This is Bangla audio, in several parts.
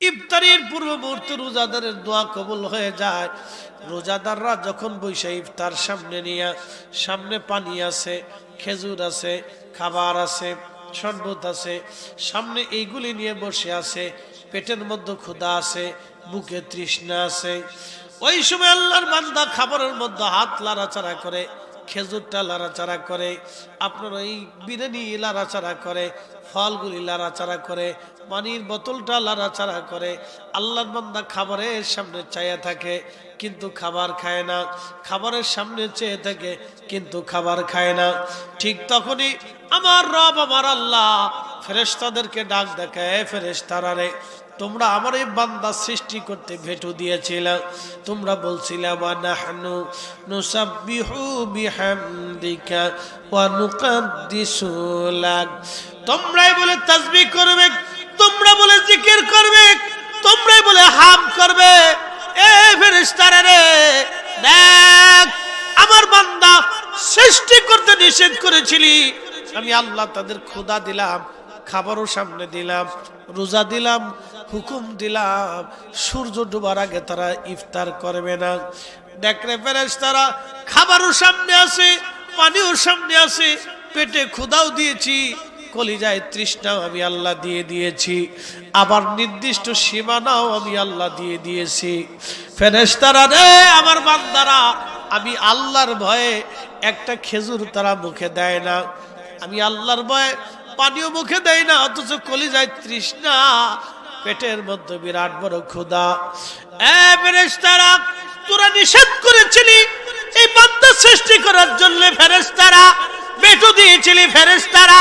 ইফতারির পূর্ব মুহূর্তে রোজাদারের দোয়া কবুল হয়ে যায়। রোজাদাররা যখন বৈশা ইফতার সামনে নিয়ে, সামনে পানি আছে, খেজুর আছে, খাবার আছে, শরবত আছে, সামনে এইগুলি নিয়ে বসে আছে, পেটের মধ্যে ক্ষুধা আছে, বুকে তৃষ্ণা আছে, ওই সময় আল্লাহর বান্দা খাবারের মধ্যে হাত লাড়াচাড়া করে, খেজুরটা লাড়াচাড়া করে, আপনার এই বিরিয়ানি লাড়াচাড়া করে, ফলগুলি লাড়াচাড়া করে, পানির বোতলটা লাড়াচাড়া করে। আল্লাহর বান্দা খাবারের সামনে চাইয়া থাকে কিন্তু খাবার খায় না, খাবারের সামনে চেয়ে থাকে কিন্তু খাবার খায় না। ঠিক তখনই আমার রব আমার আল্লাহ ফেরেশতাদেরকে ডাক দেখায়, ফেরেশতারা রে, তোমরা আমার এই বান্দা সৃষ্টি করতে ভেটু দিয়েছিলে, তোমরা বলছিলে ওয়া নাহনু নুসাব্বিহু বিহামদিকা ওয়া নুকাদ্দিসু লাক, তোমরাই বলে তাসবিহ করবে, তোমরা বলে জিকির করবে, তোমরাই বলে হাম করবে। এ ফেরেশতারা রে, দেখ আমার বান্দা সৃষ্টি করতে নিষেধ করেছিলি, আমি আল্লাহ তাদের ক্ষুধা দিলাম, খাবারও সামনে দিলাম, রোজা দিলাম, হুকুম দিলাম, সূর্য ডোবার আগে তারা ইফতার করবে না। দেখরে ফেরেশতারা, খাবারও সামনে আছে, পানিও সামনে আছে, পেটে ক্ষুধাও দিয়েছি, কলিজায় তৃষ্ণাও আমি আল্লাহ দিয়ে দিয়েছি, আবার নির্দিষ্ট সীমানাও আমি আল্লাহ দিয়ে দিয়েছি। ফেরেশতারা রে, আমার বান্দারা, আমি আল্লাহর ভয়ে একটা খেজুর তারা মুখে দেয় না, আমি আল্লাহর ভয়ে পানিও মুখে দেয় না, অথচ কলিজায় তৃষ্ণা, পেটের মধ্যে বিরাট বড় ক্ষুধা। এ ফেরেশতারা, তোরা নিষেধ করেছিলি এই বান্দা সৃষ্টি করার জন্য, ফেরেশতারা বেটু দিয়েছিলি, ফেরেশতারা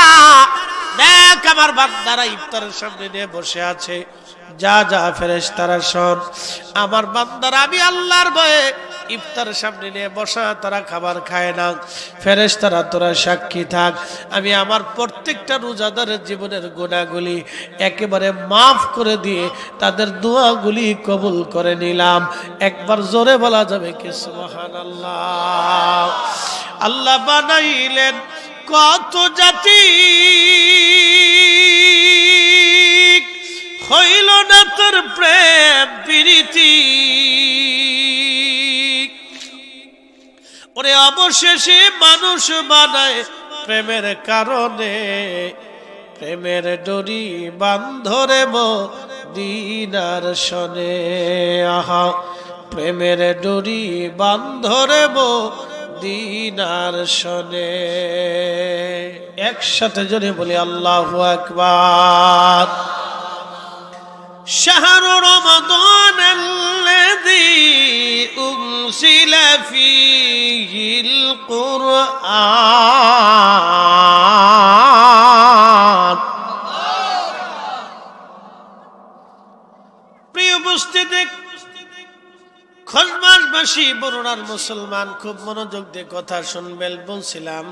দেখ আমার বান্দারা ইফতারের সামনে নিয়ে বসে আছে, যা যা ফেরেশতারা শোন, আমার বান্দারা আমি আল্লাহর ভয়ে ইফতারের সামনে নিয়ে বসা, তারা খাবার খায় না। ফেরেশতারা তোরা সাক্ষী থাক, আমি আমার প্রত্যেকটা রোজাদারের জীবনের গুনাহগুলি একেবারে মাফ করে দিয়ে তাদের দোয়াগুলি কবুল করে নিলাম। একবার জোরে বলা যাবে কি সুবহানাল্লাহ। আল্লাহ বানাইলেন কত জাতি, হইল না তোর প্রেম প্রীতি, ওরে অবশেষে মানুষ বানায় প্রেমের কারণে, প্রেমের ডোরি বান্ধরে মদিনার শনে, আহা প্রেমের ডোরি বান্ধরে মদিনার শনে। একসাথে জোরে বলি আল্লাহু আকবার। شهر رمضان الذي أنزل فيه القرآن। প্রিয় উপস্থিতি, খোঁজমাসবাসী বরুণার মুসলমান, খুব মনোযোগ দিয়ে কথা শুনবেন। বলছিলাম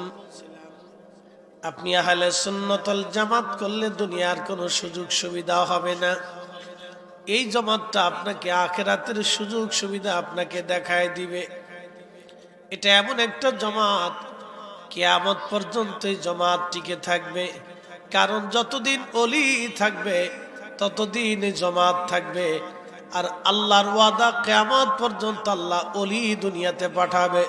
আপনি আহলে সুন্নাতুল জামাত করলে দুনিয়ার কোনো সুযোগ সুবিধা হবে না, এই জামাতটা আপনাকে আখিরাতের সুযোগ সুবিধা আপনাকে দেখায় দিবে। এটা এমন একটা জামাত, কিয়ামত পর্যন্ত এই জামাত টিকে থাকবে, কারণ যতদিন ওলি থাকবে ততদিন এই জামাত থাকবে। আর আল্লাহর ওয়াদা, কিয়ামত পর্যন্ত আল্লাহ ওলি দুনিয়াতে পাঠাবে,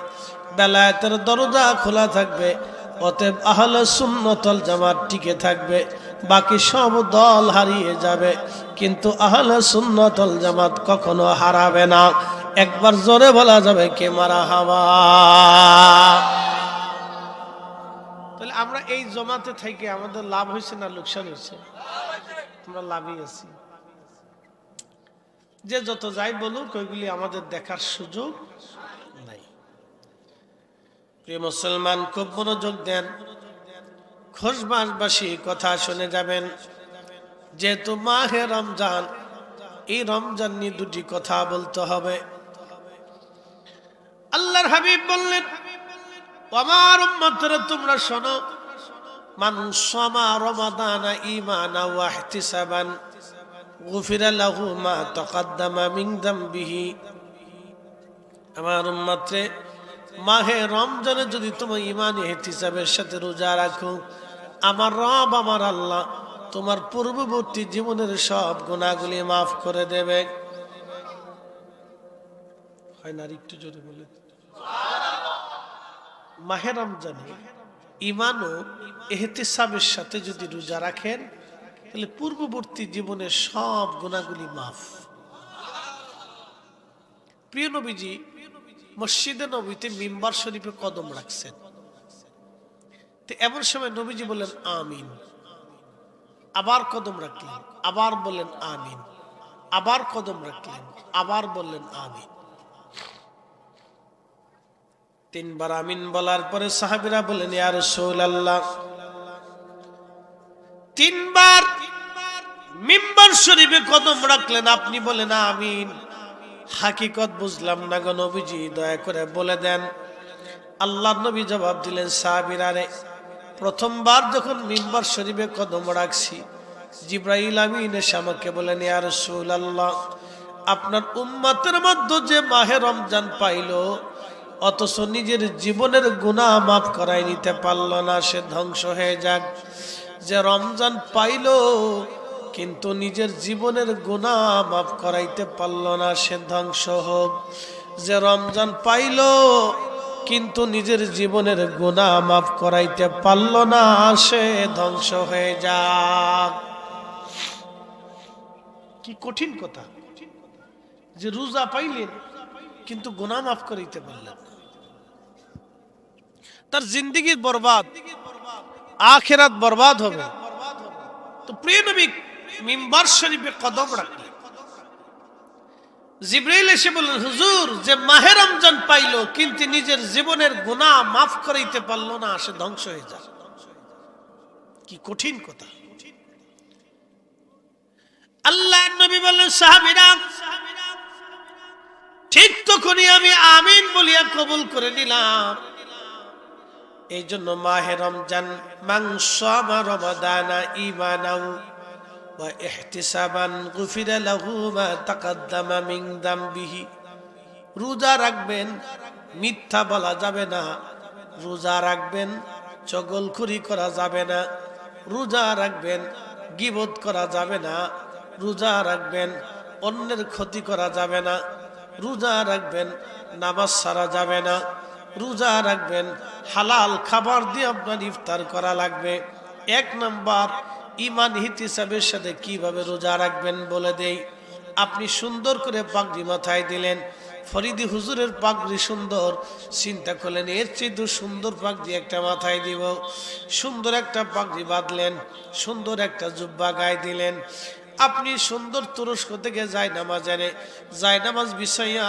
বেলায়েতের দরজা খোলা থাকবে। অতএব আহলে সুন্নাতুল জামাত টিকে থাকবে, বাকি সব দল হারিয়ে যাবে, কিন্তু আহলে সুন্নাতুল জামাত কখনো হারাবে না। একবার জোরে বলা যাবে কে মারহাবা। তাহলে আমরা এই জামাতে থেকে আমাদের লাভ হয়েছে না লোকসান হয়েছে? আমরা লাভই আছি। যে যত যাই বলুক, ওইগুলি আমাদের দেখার সুযোগ নাই। প্রিয় মুসলমান, খুব মনোযোগ দেন, খোঁজমাসবাসী কথা শুনে যাবেন। যেহেতু মাহে রমজান, এই রমজান নিয়ে দুটি কথা বলতে হবে। আল্লাহর হাবিব বললেন, আমার উম্মতরা তোমরা শোনো, মান সামা রমাদানা ঈমানান ওয়া ইহতিসাবান গুফিরা লাহু মা তাকাদ্দামা মিন যামবিহি। আমার উম্মতরে, মাহে রমজানে যদি তুমি ঈমান ইহতিসাবের সাথে রোজা রাখো, আমার রব আমার আল্লাহ তোমার পূর্ববর্তী জীবনের সব গুনাহগুলি মাফ করে দেবে। হয় না? একটু জোরে বলে। মাহে রমজানে ঈমান ও ইহতিসাবের সাথে যদি রোজা রাখেন তাহলে পূর্ববর্তী জীবনের সব গুনাহগুলি মাফ। প্রিয় নবীজি মসজিদে নবীতে মিম্বার শরীফে কদম রাখছেন, তো এমন সময় নবীজি বললেন আমিন, আবার কদম রাখলেন, আবার বললেন আমিন, আবার কদম রাখলেন, আবার বললেন আমিন। তিনবার আমিন বলার পরে সাহাবীরা বললেন ইয়া রাসূলুল্লাহ, তিনবার মিম্বার শরীফে কদম রাখলেন, আপনি বলেন আমিন, হাকিকত বুঝলাম না গো নবীজি, দয়া করে বলে দেন। আল্লাহর নবী জবাব দিলেন সাহাবীরা রে, প্রথমবার যখন মিম্বার শরীফে কদম রাখছি জিবরাইল আমিন এসে আমাকে বলেন ইয়া রাসূলুল্লাহ, আপনার উম্মতের মধ্যে যে মাহে রমজান পাইল অথচ নিজের জীবনের গুনাহ মাফ করাই নিতে পারল না, সে ধ্বংস হয়ে যাক। যে রমজান পাইল কিন্তু নিজের জীবনের গুনাহ মাফ করাইতে পারল না, সে ধ্বংস হোক। যে রমজান পাইল কিন্তু নিজের জীবনের গুনাহ মাফ করাইতে পারল না, সে ধ্বংস হয়ে যাক। কি কঠিন কথা যে রোজা পাইলেন কিন্তু গুনাহ মাফ করাইতে পারলেন না, তার জিন্দেগি বরবাদ, আখিরাত বরবাদ হবে। তো প্রিয় নবী মিম্বার শরীফে কদম রাখলেন, জিবরাইল এসে বললেন হুজুর, যে মাহে রমজান পাইল কিন্তু নিজের জীবনের গুনাহ মাফ করাইতে পারলো না, সে ধ্বংস হয়ে যায়। কি কঠিন কথা। আল্লাহর নবী বললেন সাহাবীরা ঠিক তখনই আমি আমিন বলিয়া কবুল করে নিলাম। এই জন্য মাহে রমজান মান সামা রমাদানা ঈমানাও ওয়া ইহতিসাবান গুফিরা লাহু মা তাকাদ্দামা মিন যামবিহি। রোজা রাখবেন, মিথ্যা বলা যাবে না। রোজা রাখবেন, চগলখুরি করা যাবে না। রোজা রাখবেন, গীবত করা যাবে না। রোজা রাখবেন, অন্যের ক্ষতি করা যাবে না। রোজা রাখবেন, নামাজ ছাড়া যাবে না। রোজা রাখবেন, হালাল খাবার দিয়ে আপনার ইফতার করা লাগবে। এক নাম্বার ঈমান ইহতিসাবের সাথে কিভাবে রোজা রাখবেন বলে দেই। আপনি সুন্দর করে পাগড়ি মাথায় দিলেন, ফরিদি হুজুরের পাগড়ি সুন্দর, চিন্তা করলেন এর চেয়ে সুন্দর পাগড়ি একটা মাথায় দিব। সুন্দর একটা পাগড়ি বাঁধলেন, সুন্দর একটা জুব্বা গায়ে দিলেন। আপনি সুন্দর তুরস্ক থেকে জায়নামাজ বিছাইয়া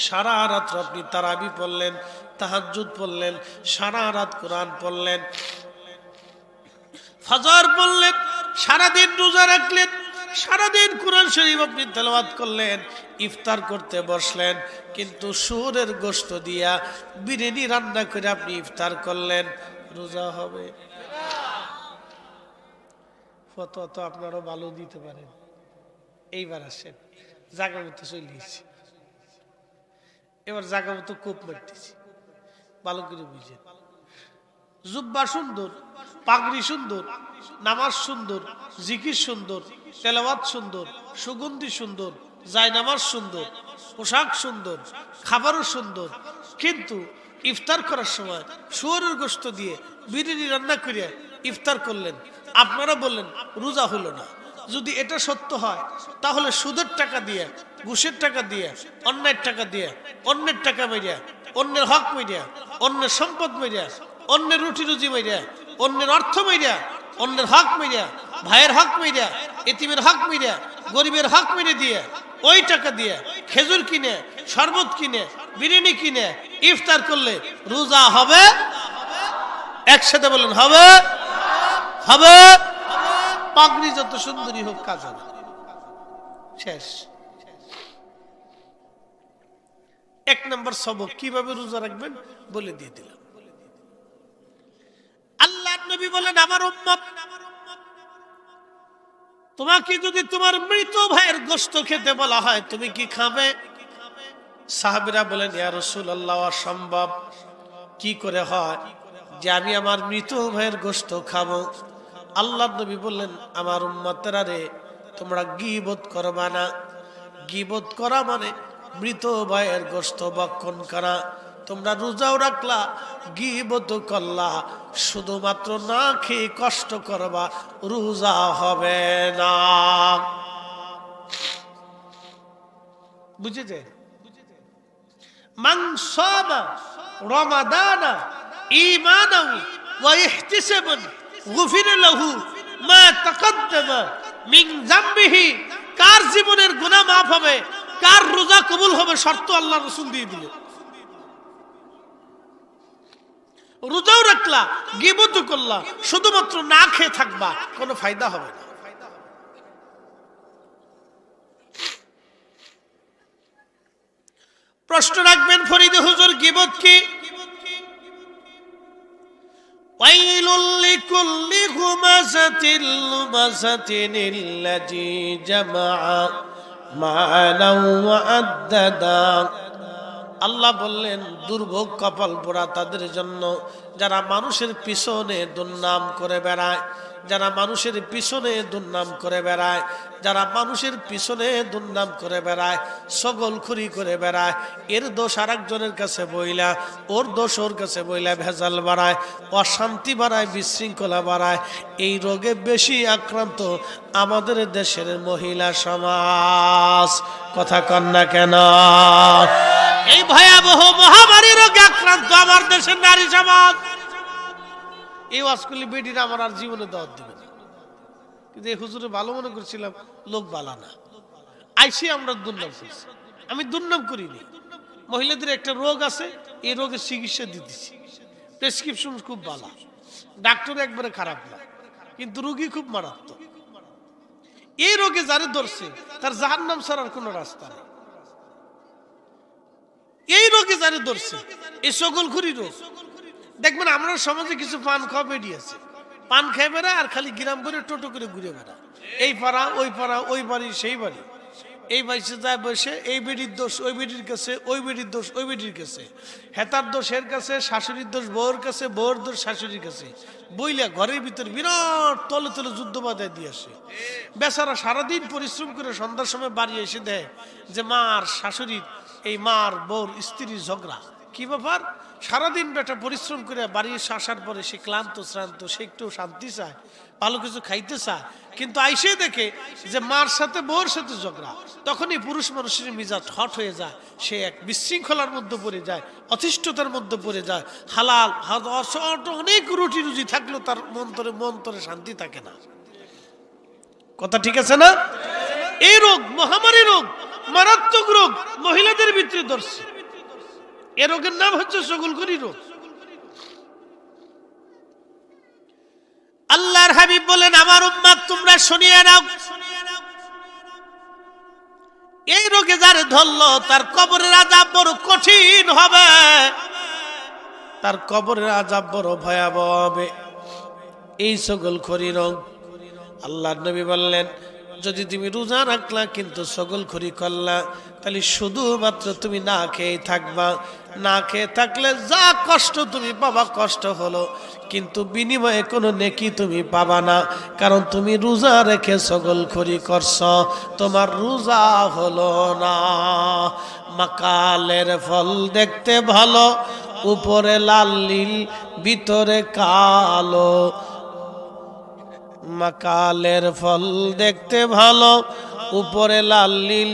সারা রাত আপনি তারাবি পড়লেন, তাহাজ্জুদ পড়লেন, সারা রাত কোরআন পড়লেন, ফজর পড়লেন, সারাদিন রোজা রাখলেন, সারাদিন কোরআন শরীফ আপনি তেলাওয়াত করলেন, ইফতার করতে বসলেন, কিন্তু শুয়োরের গোশত দিয়া বিরিয়ানি রান্না করে আপনি ইফতার করলেন, রোজা হবে? ফতোয়া তো আপনারাও ভালো দিতে পারেন। এইবার আসেন, জায়গা মতো চলিয়েছি, এবার জায়গা মতো কোপ মারতেছি, ভালো করে বুঝেন। জুব্বা সুন্দর, পাগড়ি সুন্দর, নামাজ সুন্দর, জিকির সুন্দর, তেলাওয়াত সুন্দর, সুগন্ধি সুন্দর, জায়নামাজ সুন্দর, পোশাক সুন্দর, খাবারও সুন্দর, কিন্তু ইফতার করার সময় শুয়োরের গোশত দিয়ে বিরিয়ানি রান্না করিয়া ইফতার করলেন, আপনারা বললেন রোজা হলো না। যদি এটা সত্য হয় তাহলে সুদের টাকা দিয়ে, ঘুষের টাকা দিয়ে, অন্যের টাকা দিয়ে, অন্যের টাকা মেরিয়া, অন্যের হক মেরিয়া, অন্যের সম্পদ মেরিয়া, অন্যের রুটি রুজি মেরিয়া, অন্যের অর্থ মেরিয়া, অন্যের হক মেরিয়া, ভাইয়ের হক মেরিয়া, এতিমের হক মেরিয়া, গরিবের হক মেরে দিয়ে ওই টাকা দিয়ে খেজুর কিনে, শরবত কিনে, বিরিয়ানি কিনে ইফতার করলে রোজা হবে? একসাথে বলেন হবে? হবে। পাগড়ি যত সুন্দরী হোক কাজ হবে, শেষ। এক নম্বর সবক কিভাবে রোজা রাখবেন বলে দিয়ে দিলাম। আল্লাহর নবী বলেন আমার উম্মত, তোমাকে যদি তোমার মৃত ভাইয়ের গোশত খেতে বলা হয় তুমি কি খাবে? সাহাবীরা বলেন ইয়া রাসূলুল্লাহ, অসম্ভব। কি করে হয় যে আমি আমার মৃত ভাইয়ের গোশত খাবো? আল্লাহর নবী বললেন, আমার উম্মতেরা রে, তোমরা গীবত করবা না। গীবত করা মানে মৃত ভাইয়ের গোশত ভক্ষণ করা। তোমরা রোজাও রাখলা, গীবত করলা, শুধুমাত্র না খেয়ে কষ্ট করবা, রোজা হবে না। বুঝেছে? মান সামা রমাদানা ঈমানান ওয়া ইহতিসাবান গুফিরা লাহু মা তাকাদ্দামা মিন যামবিহি। কার জীবনের গুনাহ মাফ হবে, কার রোজা কবুল হবে, শর্ত আল্লাহ রাসূল দিয়ে দিলেন। রোজাও রাখলা, গীবত করলা, শুধুমাত্র না খেয়ে থাকবা, কোনো ফায়দা হবে না। প্রশ্ন রাখবেন ফরিদে হুজুর, গীবত কি? ওয়াইলুল লিকুল্লি হুমাযাতিল লুমাযাতিন আল্লাযী জামাআ মালান ওয়া আদ্দাদা। আল্লাহ বললেন, দুর্ভোগ কপাল পোড়া তাদের জন্য যারা মানুষের পিছনে দুর্নাম করে বেড়ায়, যারা মানুষের পিছনে দুর্নাম করে বেড়ায়, যারা মানুষের পিছনে দুর্নাম করে বেড়ায়, ছগলখুরি করে বেড়ায়, এর দোষ আর একজনের কাছে বইলা, ওর দোষ ওর কাছে বইলা ভেজাল বাড়ায়, অশান্তি বাড়ায়, বিশৃঙ্খলা বাড়ায়। এই রোগে বেশি আক্রান্ত আমাদের দেশের মহিলা সমাজ। কথা কন না কেন? এই ভয়াবহ মহামারী রোগে আক্রান্ত আমার দেশের নারী সমাজ। এই ওয়াজগুলি বেডিরা আমার আর জীবনে দাওয়াত দিবে না, কিন্তু এই হুজুরে ভালো মনে করছিলাম, লোক বালা না। আইসি আমরা দুর্নাম করছি। আমি দুর্নাম করিনি। মহিলাদের একটা রোগ আছে, এই রোগের চিকিৎসা দিতেছি, প্রেসক্রিপশন খুব ভালো, ডাক্তার একবারে খারাপ না, কিন্তু রোগী খুব মারাত্মক। এই রোগে যারা ধরছে তার জাহান্নাম ছাড়ার কোনো রাস্তা নেই। এই রোগে যারা ধরছে, এই ছগলখুরি রোগ, দেখবেন আমরা সমাজে কিছু পান খাওয়া বেরিয়েছে, পান খেয়ে বেড়া আর খালি গ্রাম ভরে টোটো করে ঘুরে বেড়া, এই পাড়া ওই পাড়া, ওই বাড়ি সেই বাড়ি, এই বাইসে যায় বসে, এই বেডির দোষ ওই বেডির কাছে, ওই বেডির দোষ ওই বেডির কাছে, হেতার দোষ এর কাছে, শাশুড়ির দোষ বউর কাছে, বউর দোষ শাশুড়ির কাছে, বইলা ঘরের ভিতর বিরাট তলে তলে যুদ্ধ বাধায় দিয়ে আসে। বেচারা সারাদিন পরিশ্রম করে সন্ধ্যার সময় বাড়ি এসে দেয় যে মার শাশুড়ির, এই মার বউর স্ত্রীর ঝগড়া। কি ব্যাপার? সারাদিন বেটা পরিশ্রম করে বাড়ি এসে আসার পরে সে ক্লান্ত শ্রান্ত, সে একটু শান্তি চায়, ভালো কিছু খাইতে চায়, কিন্তু আইসে দেখে যে মার সাথে বউর সাথে ঝগড়া। তখনই পুরুষ মানুষের মিজাজ হট হয়ে যায়, সে এক বিশৃঙ্খলার মধ্যে পড়ে যায়, অতিষ্ঠতার মধ্যে পড়ে যায়। হালাল অনেক রুটি রুজি থাকলেও তার মন্তরে শান্তি থাকে না। কথা ঠিক আছে না? এই রোগ মহামারী রোগ, মারাত্মক রোগ মহিলাদের ভিতরে ধরছে। এ রোগের নাম হচ্ছে ছগলখুরি রোগ। আল্লাহর হাবিব বলেন, আমার উম্মত তোমরা শুনিয়ে নাও, এই রোগে যারে ধরলো তার কবরের আযাব বড় কঠিন হবে, তার কবরের আযাব বড় ভয়াবহ হবে। এই ছগলখুরি রোগ। আল্লাহর নবী বললেন, যদি তুমি রোজা রাখলা কিন্তু ছগলখুরি করলা, তাহলে শুধুমাত্র তুমি না খেয়ে থাকবা। না খেয়ে থাকলে যা কষ্ট তুমি পাবা কষ্ট হলো, কিন্তু বিনিময়ে কোনো নেকি তুমি পাবা না, কারণ তুমি রোজা রেখে ছগলখুরি করছ, তোমার রোজা হলো না। মাকালের ফল দেখতে ভালো, উপরে লাল নীল ভিতরে কালো। মাকালের ফল দেখতে ভালো, উপরে লাল নীল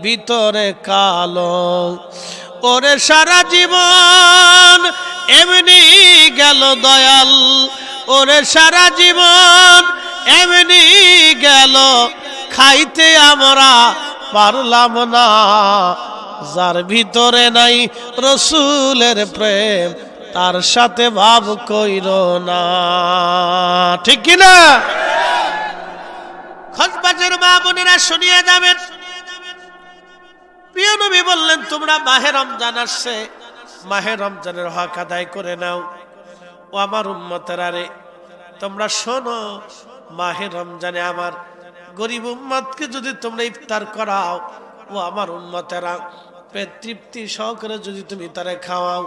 ভিতরে কালো। ওরে সারা জীবন এমনি গেল দয়াল, ওরে সারা জীবন এমনি গেল, খাইতে আমরা পারলাম না। যার ভিতরে নাই রসুলের প্রেম, তার সাথে ভাব কইরো না। ঠিক কিনা? খোঁজবাজের মা বোনেরা শুনিয়ে যাবেন, প্রিয় নবী বললেন, তোমরা মাহে রমজান আসছে, মাহে রমজানের হক আদায় করে নাও। ও আমার উম্মতেরা রে, তোমরা শোনো, মাহে রমজানে আমার গরিব উম্মতকে যদি তোমরা ইফতার করাও, ও আমার উম্মতেরা পেট তৃপ্তি সহকারে যদি তুমি তারে খাওয়াও,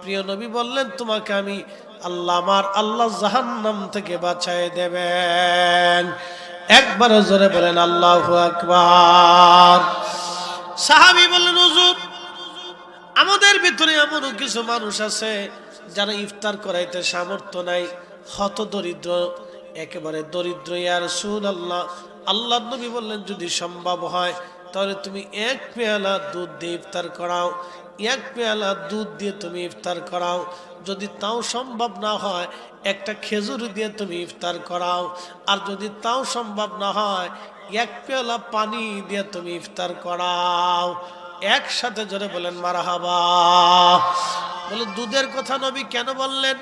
প্রিয় নবী বললেন, তোমাকে আমি আল্লাহ আমার আল্লাহ জাহান্নাম থেকে বাঁচায় দেবেন। একবার জোরে বলেন আল্লাহু আকবার। সাহাবী বললেন, হুজুর আমাদের ভিতরে এমন কিছু মানুষ আছে যারা ইফতার করাইতে সামর্থ্য নাই, হত দরিদ্র, একেবারে দরিদ্র। ইয়া রাসূলুল্লাহ, আল্লাহর নবী বললেন যদি সম্ভব হয় তাহলে তুমি এক পেয়ালা দুধ দিয়ে ইফতার করাও, এক পেয়ালা দুধ দিয়ে তুমি ইফতার করাও। যদি তাও সম্ভব না হয় একটা খেজুর দিয়ে তুমি ইফতার করাও। আর যদি তাও সম্ভব না হয় এক পেয়ালা পানি দিয়ে তুমি ইফতার করাও। একসাথে জোরে বলেন মারহাবা। বলে দুধের কথা নবী কেন বললেন?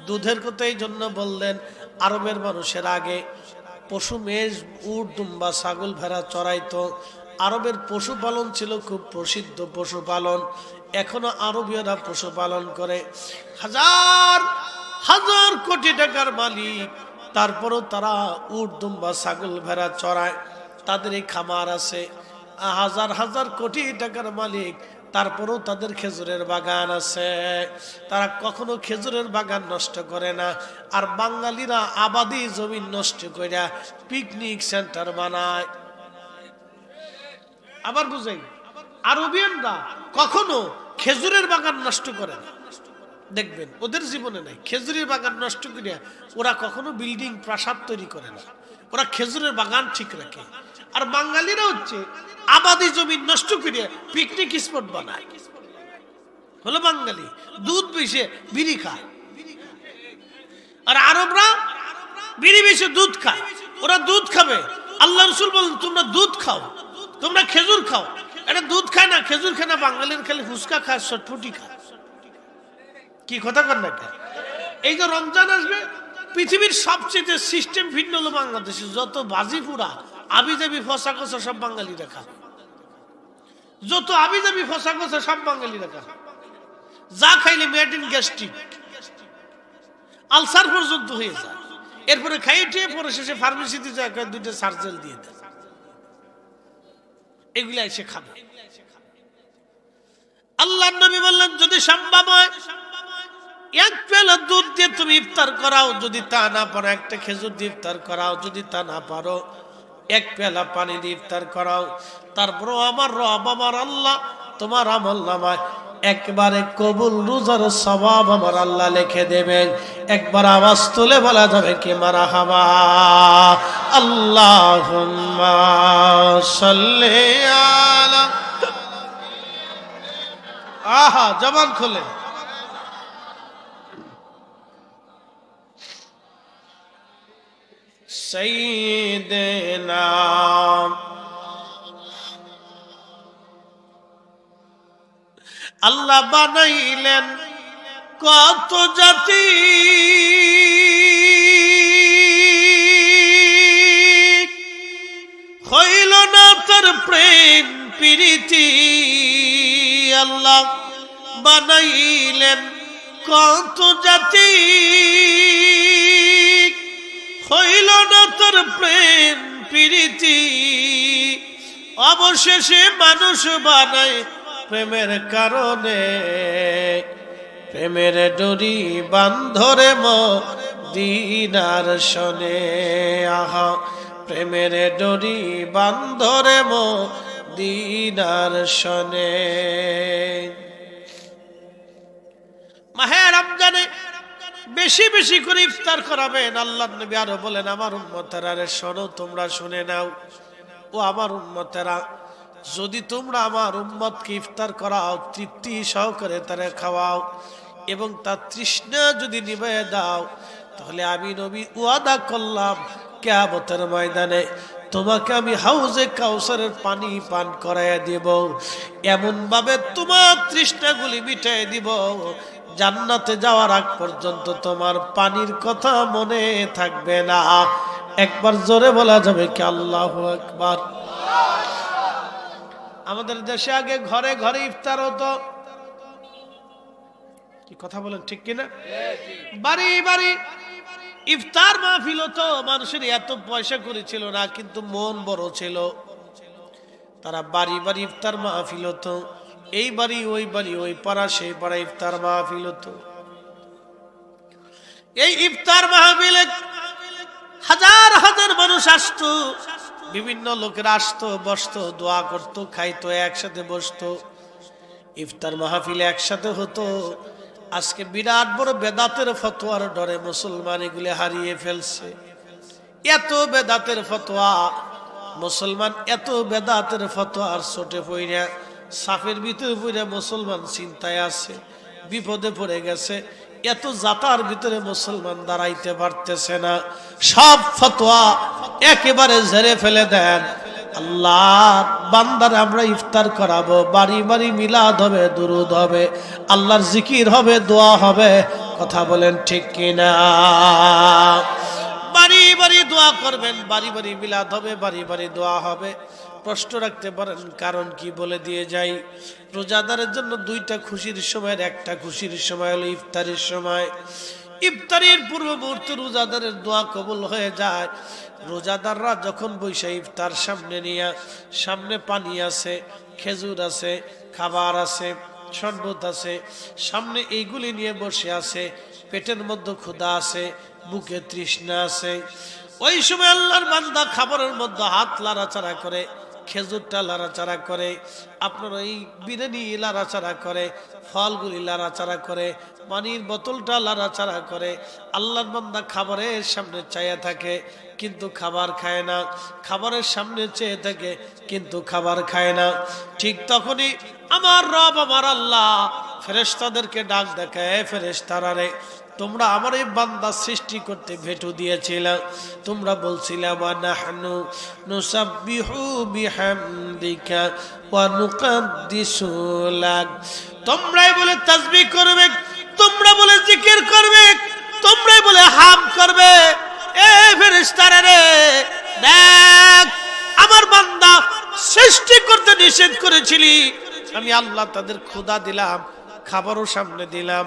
দুধের কথা এই জন্য বললেন, আরবের মানুষের আগে পশু, মেষ, উট, দুম্বা, ছাগল, ভেড়া চড়াইতো। আরবের পশুপালন ছিল খুব প্রসিদ্ধ পশুপালন। এখনো আরবীয়রা পশুপালন করে, হাজার হাজার কোটি টাকার মালিক, তারপরও তারা উট, দুম্বা, ছাগল, ভেড়া চড়ায়। তাদের এই খামার আছে, হাজার হাজার কোটি টাকার মালিক, তারপরেও তাদের খেজুরের বাগান আছে। তারা কখনো খেজুরের বাগান নষ্ট করে না। আর বাঙালিরা আবাদি জমি নষ্ট করে পিকনিক সেন্টার বানায়। আবার বুঝেন, আরবিয়ানরা কখনো খেজুরের বাগান নষ্ট করে না। দেখবেন ওদের জীবনে নাই খেজুরের বাগান নষ্ট করিয়া ওরা কখনো বিল্ডিং, প্রাসাদ তৈরি করে না। ওরা খেজুরের বাগান ঠিক রাখে। আর বাঙালিরা হচ্ছে আবাদি জমি নষ্ট করিয়া পিকনিক স্পট বানায়। হলো বাঙালি, দুধ বেশে বিড়ি খায়। আর আরবরা বিড়ি বেশে দুধ খায়। ওরা দুধ খাবে, আল্লাহ রাসূল বলেন তোমরা দুধ খাও, তোমরা খেজুর খাও। এটা দুধ খায় না, খেজুর খায় না, বাঙালির খালি ফুচকা খায়, চটপটি খায়। কি কথা কর না? এই যে রমজান আসবে, পৃথিবীর সবচেয়ে সিস্টেম ভিন্ন হলো বাংলাদেশে। যত বাজি পুরা আবিজাবি ফসা কষা সব বাঙালিরা খায়। যত আবিজাবি ফসা কষা সব বাঙালিরা খায়। যা খাইলে মেড ইন গ্যাস্ট্রিক, আলসার পর্যন্ত হয়ে যায়। এরপরে খাইয়ে টিয়ে পরে শেষে ফার্মেসিতে যায় দুইটা সার্জেল দিয়ে দেয়। এগুলা এসে খাবে। আল্লাহর নবী বললেন যদি সম্ভব হয় এক পেয়ালা দুধ দিয়ে তুমি ইফতার করাও, যদি তা না পারো একটা খেজুর দিয়ে ইফতার করাও, যদি তা না পারো এক পেয়ালা পানি দিয়ে ইফতার করাও। তারপরও আমার রব, আমার আল্লাহ তোমার আমলনামায় একবারে কবুল রোজার সওয়াব আমার আল্লাহ লিখে দেবেন। একবার আওয়াজ তুলে বলা যাবে কি মারহাবা। আল্লাহুম্মা সাল্লি আলা, আহা জবান খুলে সাইয়্যিদিনা আল্লাহ বানাইলেন কত জাতি, হইল না তার প্রেম প্রীতি। আল্লাহ বানাইলেন কত জাতি, হইল না তার প্রেম প্রীতি। অবশেষে মানুষ বানায় প্রেমের কারণে, প্রেমের ডোরি বান্ধরে মদিনার শনে। আহা প্রেমের ডোরি বান্ধরে মদিনার শনে। মাহে রমজানে বেশি বেশি করে ইফতার করাবেন। আল্লাহর নবী আরো বলেন আমার উম্মতেরা রে শোনো, তোমরা শুনে নাও। ও আমার উম্মতেরা, যদি তোমরা আমার উম্মতকে ইফতার করাও, তৃপ্তি সহকারে তারা খাওয়াও এবং তার তৃষ্ণা যদি নিভিয়ে দাও, তাহলে আমি নবী ওয়াদা করলাম কিয়ামতের ময়দানে তোমাকে আমি হাউজে কাউসারের পানি পান করাইয়া দিব। এমন ভাবে তোমার তৃষ্ণাগুলি মিটাই দিব, জান্নাতে যাওয়ার আগ পর্যন্ত তোমার পানির কথা মনে থাকবে না। একবার জোরে বলা যাবে কি আল্লাহু আকবার। আমাদের দেশে আগে ঘরে ঘরে ইফতার হতো। কি কথা বলেন ঠিক কিনা? বাড়ি বাড়ি ইফতার মাহফিল হতো। মানুষের এত পয়সা করেছিল না, কিন্তু মন বড় ছিল। তারা বাড়ি বাড়ি ইফতার মাহফিল হতো। এই বাড়ি ওই বাড়ি, ওই পাড়া সেই পাড়া ইফতার মাহফিল হতো। এই ইফতার মাহফিলে হাজার হাজার মানুষ আসতো, বিভিন্ন লোকেরা আসতো, বসতো, দোয়া করতো, খাইতো, একসাথে বসতো, ইফতার মাহফিলে একসাথে হতো। আজকে বিরাট বড় বেদাতের ফতোয়ার ডরে মুসলমান এগুলি হারিয়ে ফেলছে। এত বেদাতের ফতোয়া, মুসলমান এত বেদাতের ফতোয়ার ছোটে পইরা সাফের ভিতরে পইরা মুসলমান চিন্তায় আছে, বিপদে পড়ে গেছে। এত জাতার ভিতরে মুসলমান দাঁড়াইতে পারতেছে না। সব ফতোয়া একেবারে ঝেড়ে ফেলে দেন। আল্লাহ বান্দার আমরা ইফতার করাবো, বাড়ি বাড়ি মিলাদ হবে, দুরুদ হবে, আল্লাহর জিকির হবে, দোয়া হবে। কথা বলেন ঠিক কিনা? বাড়ি বাড়ি দোয়া করবেন, বাড়ি বাড়ি মিলাদ হবে, বাড়ি বাড়ি দোয়া হবে। প্রশ্ন রাখতে পারেন কারণ কি? বলে দিয়ে যাই। রোজাদারের জন্য দুইটা খুশির সময়ের একটা খুশির সময় হলো ইফতারের সময়। ইফতারের পূর্ব মুহূর্তে রোজাদারের দোয়া কবুল হয়ে যায়। রোজাদাররা যখন বৈশা ইফতার সামনে নিয়ে, সামনে পানি আছে, খেজুর আছে, খাবার আছে, শরবত আছে, সামনে এইগুলি নিয়ে বসে আছে, পেটের মধ্যে ক্ষুধা আছে, বুকে তৃষ্ণা আছে। ওই সময় আল্লাহর বান্দা খাবারের মধ্যে হাত লাড়াচাড়া করে, খেজুরটা লাড়াচাড়া করে, আপনার এই বিরিয়ানি লাড়াচাড়া করে, ফলগুলি লাড়াচাড়া করে, পানির বোতলটা লাড়াচাড়া করে। আল্লাহর বান্দা খাবারের সামনে চাইয়া থাকে কিন্তু খাবার খায় না, খাবারের সামনে চেয়ে থাকে কিন্তু খাবার খায় না। ঠিক তখনই আমার রব, আমার আল্লাহ ফেরেশতাদেরকে ডাক দেখায়, ফেরেশতারা রে, তোমরা আমার এই বান্দা সৃষ্টি করতে ভেটু দিয়েছিলাম, তোমরা বলছিলে ওয়া নাহনু নুসাব্বিহু বিহামদিকা ওয়া নুকাদ্দিসু লাক, তোমরাই বলে তাসবিহ করবে, তোমরা বলে জিকির করবে, তোমরাই বলে হাম করবে। এ ফেরেশতারা রে, দেখ আমার বান্দা সৃষ্টি করতে নিষেধ করেছিলি, আমি আল্লাহ তাদের ক্ষুধা দিলাম, খাবারও সামনে দিলাম,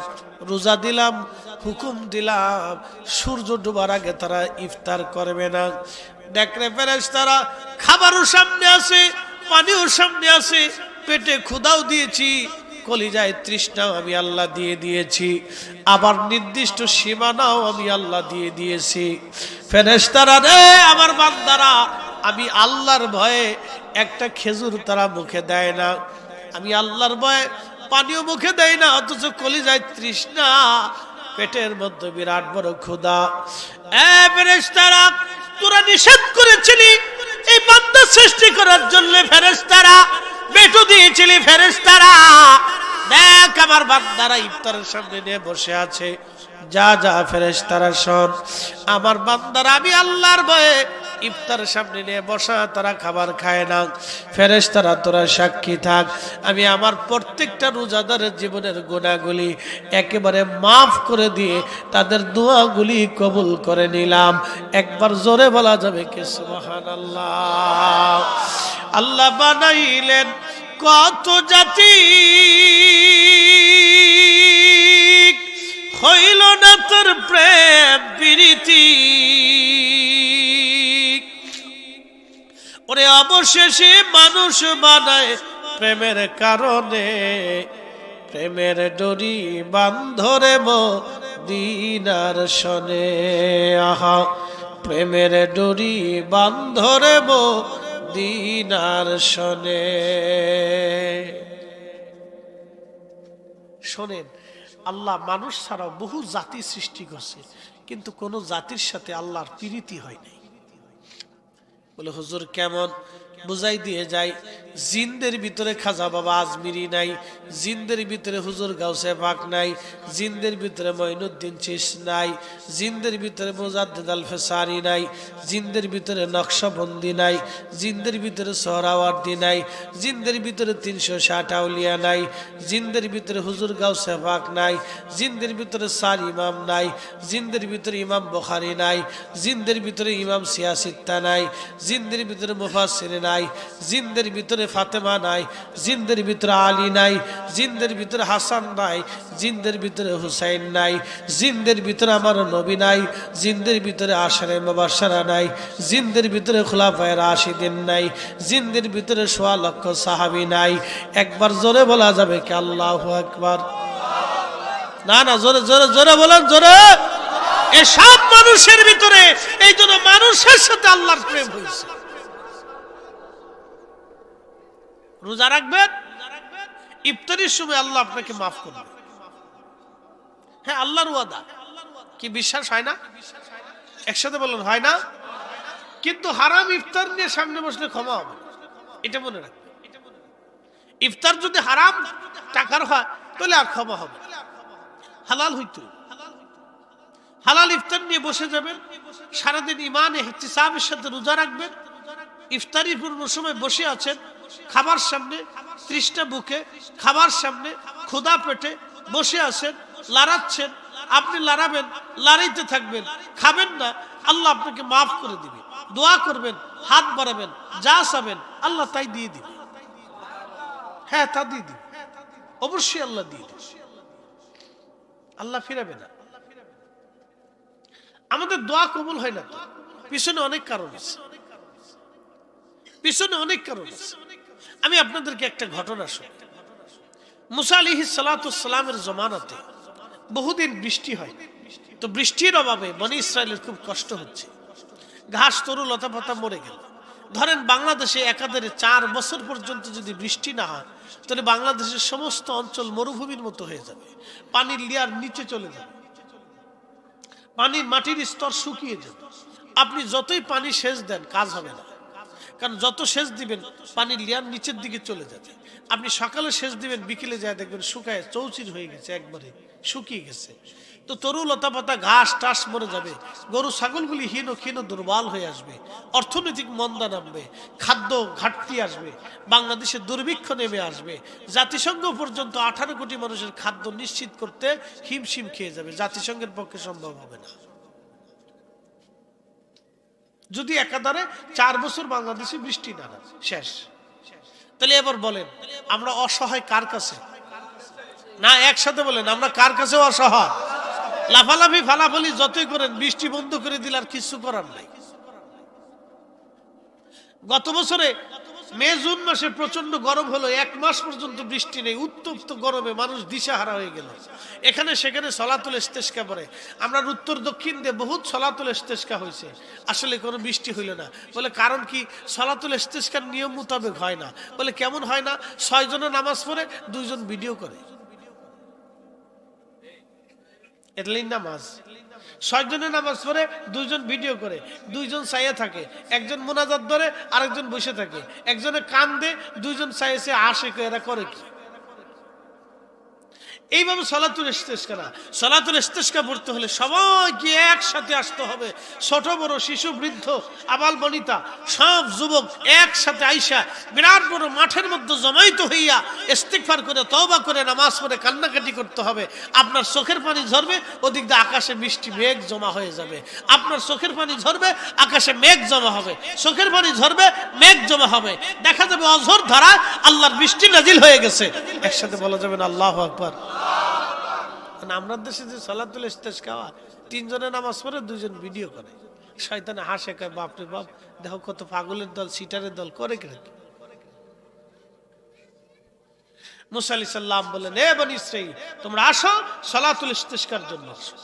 রোজা দিলাম, হুকুম দিলাম, সূর্য ডোবার আগে তারা ইফতার করবে না। দেখলে ফেরেশতারা খাবারও সামনে আছে, পানিও সামনে আছে, পেটে ক্ষুধাও দিয়েছি, কলিজায় তৃষ্ণাও আমি আল্লাহ দিয়ে দিয়েছি, আবার নির্দিষ্ট সীমানাও আমি আল্লাহ দিয়ে দিয়েছি। ফেরেশতারা রে, আমার বান্দারা, আমি আল্লাহর ভয়ে একটা খেজুর তারা মুখে দেয় না, আমি আল্লাহর ভয়ে পানিও মুখে দেয় না, অথচ কলিজায় তৃষ্ণা, পেটের মধ্যে বিরাট বড় ক্ষুধা। এ ফেরেশতারা, তোরা নিষেধ করেছিলি এই বান্দা সৃষ্টি করার জন্য, ফেরেশতারা বেটু দিয়েছিলি, ফেরেশতারা দেখ আমার বান্দারা ইফতারের সামনে নিয়ে বসে আছে। যা যা ফেরেশতারা শোন, আমার বান্দারা আমি আল্লাহর ভয়ে ইফতারের সামনে নিয়ে বসা, তারা খাবার খায় না। ফেরেশতারা তোরা সাক্ষী থাক, আমি আমার প্রত্যেকটা রোজাদারের জীবনের গুনাহগুলি একেবারে মাফ করে দিয়ে তাদের দোয়াগুলি কবুল করে নিলাম। একবার জোরে বলা যাবে কি সুবহানাল্লাহ? আল্লাহ বানাইলেন কত জাতি, হইল না তোর প্রেম প্রীতি, ওরে অবশেষে মানুষ বানায় প্রেমের কারণে, প্রেমের ডরি বান্ধরে মদিনার শনে। আহা, প্রেমের ডরি বান্ধরে মদিনার শনে। শোনেন, আল্লাহ মানুষ ছাড়াও বহু জাতি সৃষ্টি করছে, কিন্তু কোন জাতির সাথে আল্লাহর প্রীতি হয় নাই। বলে হুজুর কেমন? বুঝাই দিয়ে যাই। জিনদের ভিতরে খাজা বাবা আজমিরি নাই, জিনদের ভিতরে হুজুর গাউসে পাক নাই, জিনদের ভিতরে মঈনুদ্দিন চিশ নাই, জিনদের ভিতরে মুজাদ্দিদ আল ফেসারি নাই, জিনদের ভিতরে নকশবন্দি নাই, জিনদের ভিতরে সোহরাওয়ার্দী নাই, জিনদের ভিতরে 360 আউলিয়া নাই, জিনদের ভিতরে হুজুর গাউসে পাক নাই, জিনদের ভিতরে 4 ইমাম নাই, জিনদের ভিতরে ইমাম বুখারী নাই, জিনদের ভিতরে ইমাম সিয়াসিত্তা নাই, জিনদের ভিতরে মুফাসসির নাই, জিনদের ভিতরে ফাতেমা নাই, জিনদের ভিতরে আলী নাই, জিনদের ভিতরে হাসান নাই, জিনদের ভিতরে হুসাইন নাই, জিনদের ভিতরে আমার নবী নাই, জিনদের ভিতরে আশারে মুবাশশারা নাই, জিনদের ভিতরে খুলাফায়ে রাশিদিন নাই, জিনদের ভিতরে 1.25 লক্ষ সাহাবী নাই। একবার জোরে বলা যাবে কি আল্লাহু আকবার? না না, জোরে জোরে জোরে বলেন, জোরে। এসব মানুষের ভিতরে এই জন্য মানুষের সাথে আল্লাহর প্রেম হয়েছে। রোজা রাখবেন, ইফতারির সময় আল্লাহ আপনাকে মাফ করবে। হ্যাঁ, আল্লাহর ওয়াদা। কি বিশ্বাস হয় না? একসাথে বলুন, হয় না? কিন্তু হারাম ইফতার নিয়ে সামনে বসলে ক্ষমা হবে, এটা মনে রাখবেন। ইফতার যদি হারাম টাকার হয় তাহলে আর ক্ষমা হবে। হালাল হইতো, হালাল ইফতার নিয়ে বসে যাবেন, সারাদিন ঈমান ইহতিসাবের সাথে রোজা রাখবেন। ইফতারির পূর্ব সময় বসে আছেন, খাবার সামনে, তৃষ্ণা বুকে, খাবার সামনে, ক্ষুধা পেটে বসে আছেন, লড়াচ্ছেন, আপনি লড়াবেন, লড়াইতে থাকবেন, খাবেন না, আল্লাহ আপনাকে মাফ করে দিবে। দোয়া করবেন, হাত বাড়াবেন, যা চাবেন আল্লাহ তাই দিয়ে দিবে। হ্যাঁ, তা দিয়ে দিবে, অবশ্যই আল্লাহ দিয়ে দিবে, আল্লাহ ফিরাবে না। আমাদের দোয়া কবুল হয় না তো পিছনে অনেক কারণ আছে, পিছনে অনেক কারণ আছে। আমি আপনাদেরকে একটা ঘটনা শুনি। মুসা আলাইহিস সালাতু ওয়াস সালামের জমানাতে বহুদিন বৃষ্টি হয়, তো বৃষ্টির অভাবে বনি ইসরাইলের খুব কষ্ট হচ্ছে। ঘাস তরু লতা পাতা মরে গেল। ধরেন বাংলাদেশে একাধারে 4 বছর পর্যন্ত যদি বৃষ্টি না হয় তাহলে বাংলাদেশের সমস্ত অঞ্চল মরুভূমির মতো হয়ে যাবে, পানির লেয়ার নিচে চলে যাবে, পানির মাটির স্তর শুকিয়ে যাবে। আপনি যতই পানি সেচ দেন কাজ হবে না, কারণ যত সেচ দিবেন পানির লেয়ার নিচের দিকে চলে যাবে। আপনি সকালে সেচ দিবেন, বিকেলে যায় দেখবেন শুকায় চৌচির হয়ে গেছে, একবারে শুকিয়ে গেছে। তো তরু লতা পাতা ঘাস টাস মরে যাবে, গরু ছাগলগুলি হীন ক্ষীণ দুর্বল হয়ে আসবে, অর্থনৈতিক মন্দা নামবে, খাদ্য ঘাটতি আসবে, বাংলাদেশে দুর্ভিক্ষ নেমে আসবে। জাতিসংঘ পর্যন্ত 18 কোটি মানুষের খাদ্য নিশ্চিত করতে হিমশিম খেয়ে যাবে, জাতিসংঘের পক্ষে সম্ভব হবে না যদি একাধারে 4 বছর বাংলাদেশে বৃষ্টি না হয়। শেষ। তাহলে এবার বলেন আমরা অসহায় কার কাছে? না, একসাথে বলেন, আমরা কার কাছে অসহায়? লাফালাফি ফালাফালি যতই করেন, বৃষ্টি বন্ধ করে দিলে আর কিছু করার নাই। গত বছরে মে জুন মাসে প্রচন্ড গরম হলো, 1 মাস পর্যন্ত বৃষ্টি নেই, উত্তপ্ত গরমে মানুষ দিশাহারা হয়ে গেল। এখানে সেখানে সলাতুল ইস্তেসকা পড়ে। আমরা উত্তর দক্ষিণ দিয়ে বহুত সলাতুল ইস্তেসকা হয়েছে, আসলে কোনো বৃষ্টি হইল না। বলে কারণ কি? সলাতুল ইস্তেসকার নিয়ম মোতাবেক হয় না। বলে কেমন হয় না? 6 জনে নামাজ পড়ে, 2 জন ভিডিও করে, এটাই নামাজ। 6 জনে নামাজ পড়ে, 2 জন ভিডিও করে, 2 জন চাইয়া থাকে, একজন মুনাজাত ধরে, আরেকজন বসে থাকে, একজনে কান দে, 2 জন চাইছে আসে। এরা করে কি? এইভাবে সলাতুল ইস্তেসকা না। সলাতুল ইস্তেসকা পড়তে হলে সবাইকে একসাথে আসতে হবে, ছোট বড়, শিশু বৃদ্ধ, আবাল বনিতা, সব যুবক একসাথে আইসা বিরাট বড় মাঠের মধ্যে জমাইত হইয়া ইস্তিগফার করে তওবা করে নামাজ পড়ে কান্নাকাটি করতে হবে। আপনার চোখের পানি ঝরবে, ওদিক দিয়ে আকাশে মিষ্টি মেঘ জমা হয়ে যাবে। আপনার চোখের পানি ঝরবে, আকাশে মেঘ জমা হবে, চোখের পানি ঝরবে, মেঘ জমা হবে, দেখা যাবে অঝোর ধারা আল্লাহর বৃষ্টি নাজিল হয়ে গেছে। একসাথে বলা যাবে না আল্লাহু আকবার? আমরা দেশে যে সলাতুল ইস্তেসকা 3 জনে নামাজ পড়ে, 2 জন ভিডিও করে, শয়তানে হাসে, কয় বাপরে বাপ, দেখো কত পাগলের দল, সিটারের দল করে কেন? মুসা আলাইহিস সালাম বলেন, এ বনী ইসরাইল, তোমরা আসো সলাতুল ইস্তেসকার জন্য আসো।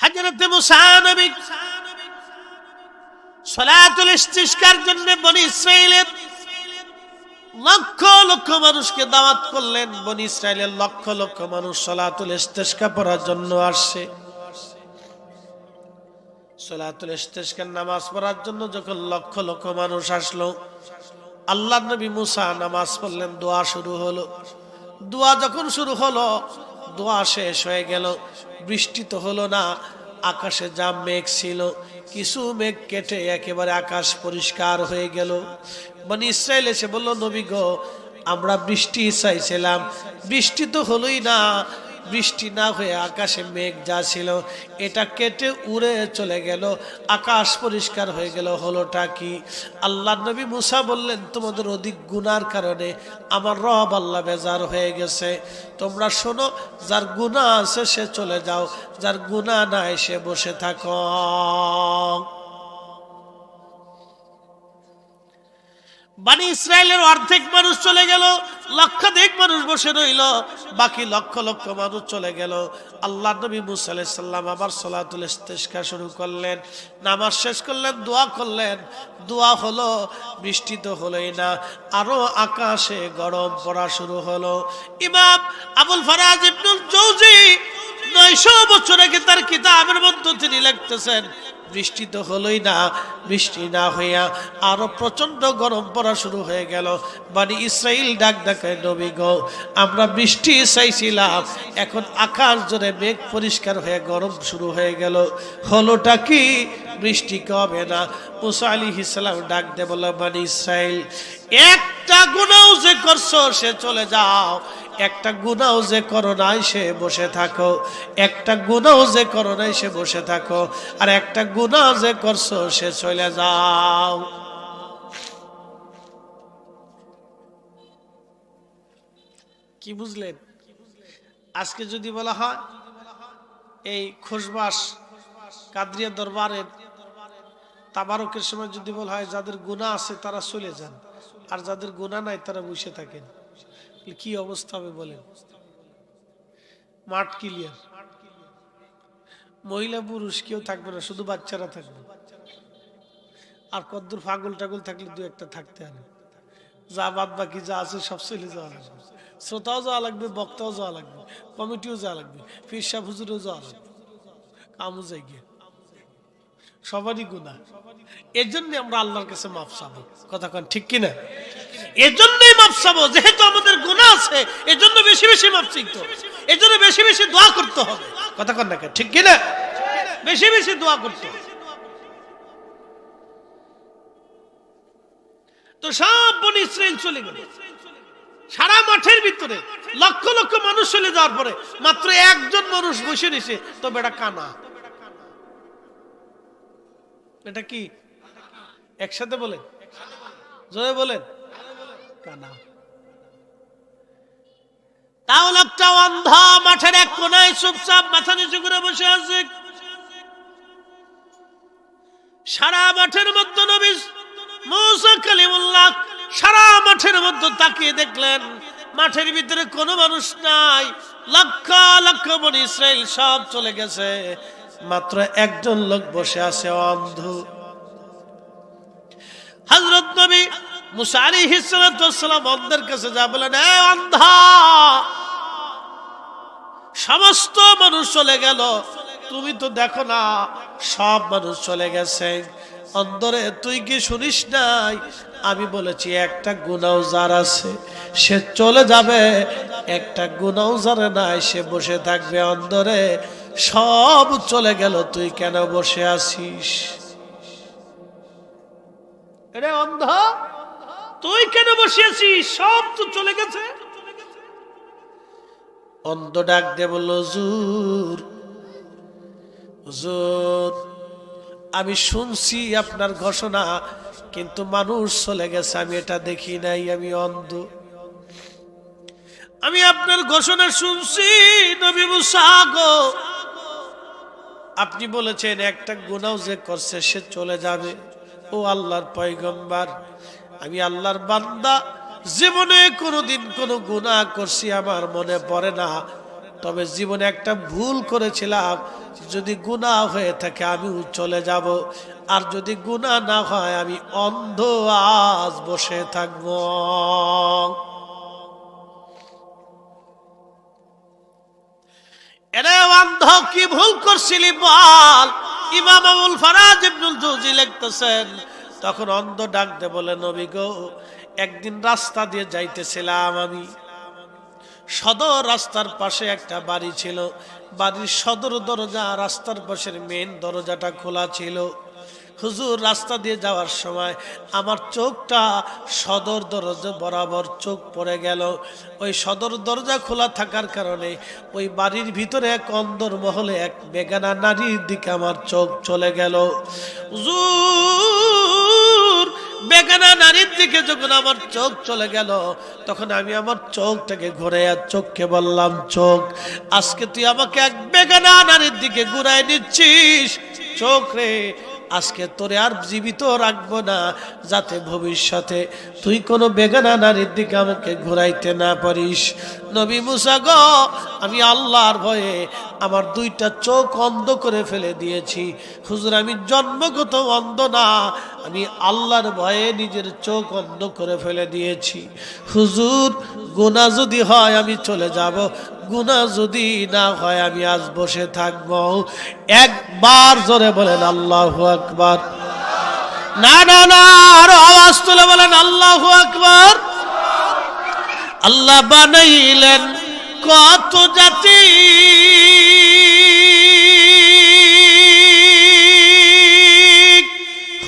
হযরত মুসা নবী সলাতুল ইস্তেসকার জন্য বনী ইসরাইলের লক্ষ লক্ষ মানুষকে দাওয়াত করলেন। বনী ইসরাইলের লক্ষ লক্ষ মানুষ সলাতুল ইস্তেসকা পড়ার জন্য আসছে। সলাতুল ইস্তেসকার নামাজ পড়ার জন্য যখন লক্ষ লক্ষ মানুষ আসলো, আল্লাহর নবী মুসা নামাজ পড়লেন, দোয়া শুরু হলো। দোয়া যখন শুরু হলো, দোয়া শেষ হয়ে গেল, বৃষ্টি তো হলো না। আকাশে যা মেঘ ছিল, কিছু মেঘ কেটে একেবারে আকাশ পরিষ্কার হয়ে গেল। বনী ইসরাইল এসে বলল, নবী গো, আমরা বৃষ্টি চাইছিলাম, বৃষ্টি তো হলোই না। বৃষ্টি না হয়ে আকাশে মেঘ যা ছিল এটা কেটে উড়ে চলে গেল, আকাশ পরিষ্কার হয়ে গেল, হলোটা কি? আল্লাহর নবী মুসা বললেন, তোমাদের অধিক গুনার কারণে আমার রব আল্লাহ বেজার হয়ে গেছে। তোমরা শোনো, যার গুনাহ আছে সে চলে যাও, যার গুনাহ নাই সে বসে থাকো। বানি ইসরায়েলের অর্ধেক মানুষ চলে গেল, লক্ষাধিক মানুষ বসে রইল, বাকি লক্ষ লক্ষ মানুষ চলে গেল। আল্লাহ নবী মুসা আলাইহিস সালাম আবার সালাতুল ইস্তিসকা শুরু করলেন, নামাজ শেষ করলেন, দোয়া করলেন। দোয়া হলো, বৃষ্টি তো হলোই না, আরো আকাশে গরম পড়া শুরু হলো। ইমাম আবুল ফারাজ ইবনুল জৌজি 900 বছর আগে তার কিতাবের মধ্যে তিনি লিখতেছেন, বৃষ্টি তো হলোই না, বৃষ্টি না হইয়া আরো প্রচন্ড গরম পড়া শুরু হয়ে গেল। বানি ইসরাইল ডাক ডাকায়, নবী গো, আমরা বৃষ্টি চাইছিলাম, এখন আকাশ জুড়ে মেঘ পরিষ্কার হয়ে গরম শুরু হয়ে গেল, হলোটা কি? বৃষ্টি কবে না। মুসা আলাইহিস সালাম ডাক দে বলল, বানি ইসরাইল, একটা গুনাহ যে করছো সে চলে যাও, একটা গুনাহ যে করো নাই সে বসে থাকো, একটা গুনাহ যে করো নাই সে বসে থাকো, আর একটা গুনাহ যে করছো সে চলে যাও। কি বুঝলেন? আজকে যদি বলা হয় এই খোশবাস কাদরিয়া দরবারের তাবারকের সময় যদি বলা হয় যাদের গুনাহ আছে তারা চলে যান, আর যাদের গুনাহ নাই তারা বসে থাকেন, কি অবস্থা হবে বলেন? মাঠ ক্লিয়ার, মহিলা পুরুষ কেউ থাকবে না, শুধু বাচ্চারা থাকবে। আর কদ্দুর পাগল টাগল থাকলে দু একটা থাকতে হবে, যা বাদ বাকি যা আছে সব চলে যাওয়া লাগবে। শ্রোতাও যাওয়া লাগবে, বক্তাও যাওয়া লাগবে, কমিটিও যাওয়া লাগবে, পীর সাহেব হুজুরও যাওয়া লাগবে, কামও যাই গিয়ে, সবারই গুনাহ। এর জন্য আমরা আল্লাহর কাছে মাফ চাবো, কথা কন ঠিক কিনা? এর জন্যই মাফ চাবো, যেহেতু আমাদের গুনাহ আছে, এর জন্য বেশি বেশি মাফ চাইতে হবে, এর জন্য বেশি বেশি দোয়া করতে হবে, কথা কন না ঠিক কিনা? বেশি বেশি দোয়া করতে হবে। তো সব বনি ইসরাইল চলে গেল, সারা মাঠের ভিতরে লক্ষ লক্ষ মানুষ চলে যাওয়ার পরে মাত্র একজন মানুষ বসে নিছে, তবে এটা কানা। এটা কি? একসাথে বলেন, জোরে বলেন, কানা। তাও লোকটা অন্ধ, মাঠের এক কোনায় চুপচাপ মাথা নিচু করে বসে আছে। সারা মাঠের মধ্যে নবী মুসা কালিমুল্লাহ সারা মাঠের মধ্যে তাকিয়ে দেখলেন মাঠের ভিতরে কোনো মানুষ নাই, লক্ষ লক্ষ বনি ইসরাইল সব চলে গেছে, মাত্র একজন লোক বসে আছে, অন্ধ। হযরত নবী মুসা আলাইহিস সালাম অন্ধের কাছে যা বলেন, এ অন্ধা, সমস্ত মানুষ চলে গেল, তুমি তো দেখো না সব মানুষ চলে গেছে, অন্তরে তুই কি শুনিস নাই? আমি বলেছি একটা গুনাহ যার আছে সে চলে যাবে, একটা গুনাহ যার নাই সে বসে থাকবে। অন্তরে সব চলে গেল, তুই কেন বসে আছিস? আরে অন্ধ, তুই কেন বসে আছিস? সব তো চলে গেছে। অন্ধ ডাক দিয়ে বলল, হুজুর, হুজুর, আমি শুনছি আপনার ঘোষণা, কিন্তু মানুষ চলে গেছে, আমি এটা দেখি নাই, আমি অন্ধ। আমি আপনার ঘোষণা শুনছি, নবী মুসা গো, আপনি বলেছেন একটা গুনাহ যে করছে সে চলে যাবে। ও আল্লাহর পয়গম্বর, আমি আল্লাহর বান্দা, জীবনে কোনোদিন কোনো গুনাহ করছি আমার মনে পড়ে না, তবে জীবনে একটা ভুল করেছিলাম, যদি গুনাহ হয়ে থাকে আমি চলে যাব, আর যদি গুনাহ না হয় আমি অন্ধ আজ বসে থাকব। এরে অন্ধ, কি ভুল করছিলি বল? ইমাম আবুল ফারাজ ইবনুল জৌজি লিখতেছেন, তখন অন্ধ ডাক দে বলে, নবী গো, একদিন রাস্তা দিয়ে যাইতেছিলাম আমি, সদর রাস্তার পাশে একটা বাড়ি ছিল, বাড়ির সদর দরজা রাস্তার পাশের মেন দরজাটা খোলা ছিল। হুজুর, রাস্তা দিয়ে যাওয়ার সময় আমার চোখটা সদর দরজা বরাবর চোখ পড়ে গেল। ওই সদর দরজা খোলা থাকার কারণে ওই বাড়ির ভিতরে এক অন্দর মহলে এক বেগানা নারীর দিকে আমার চোখ চলে গেল। হুজুর, বেগানা নারীর দিকে যখন আমার চোখ চলে গেল, তখন আমি আমার চোখটাকে ঘুরে আর চোখকে বললাম, চোখ, আজকে তুই আমাকে এক বেগানা নারীর দিকে ঘুরাই নিচ্ছিস, চোখ রে, আজকে তোরে আর জীবিত রাখবো না, যাতে ভবিষ্যতে তুই কোনো বেগানা নারীর দিকে আমাকে ঘুরাইতে না পারিস। নবী মুসা গো, আমি আল্লাহর ভয়ে আমার দুইটা চোখ অন্ধ করে ফেলে দিয়েছি। হুজুর, আমি জন্মগত অন্ধ না, আমি আল্লাহর ভয়ে নিজের চোখ অন্ধ করে ফেলে দিয়েছি। হুজুর, গুনাহ যদি হয় আমি চলে যাব, গুনাহ যদি না হয় আমি আজ বসে থাকব। একবার জোরে বলেন আল্লাহু আকবার। না না না, আরো আওয়াজ তুলে বলেন আল্লাহু আকবার। আল্লাহ বানাইলেন কত জাতি,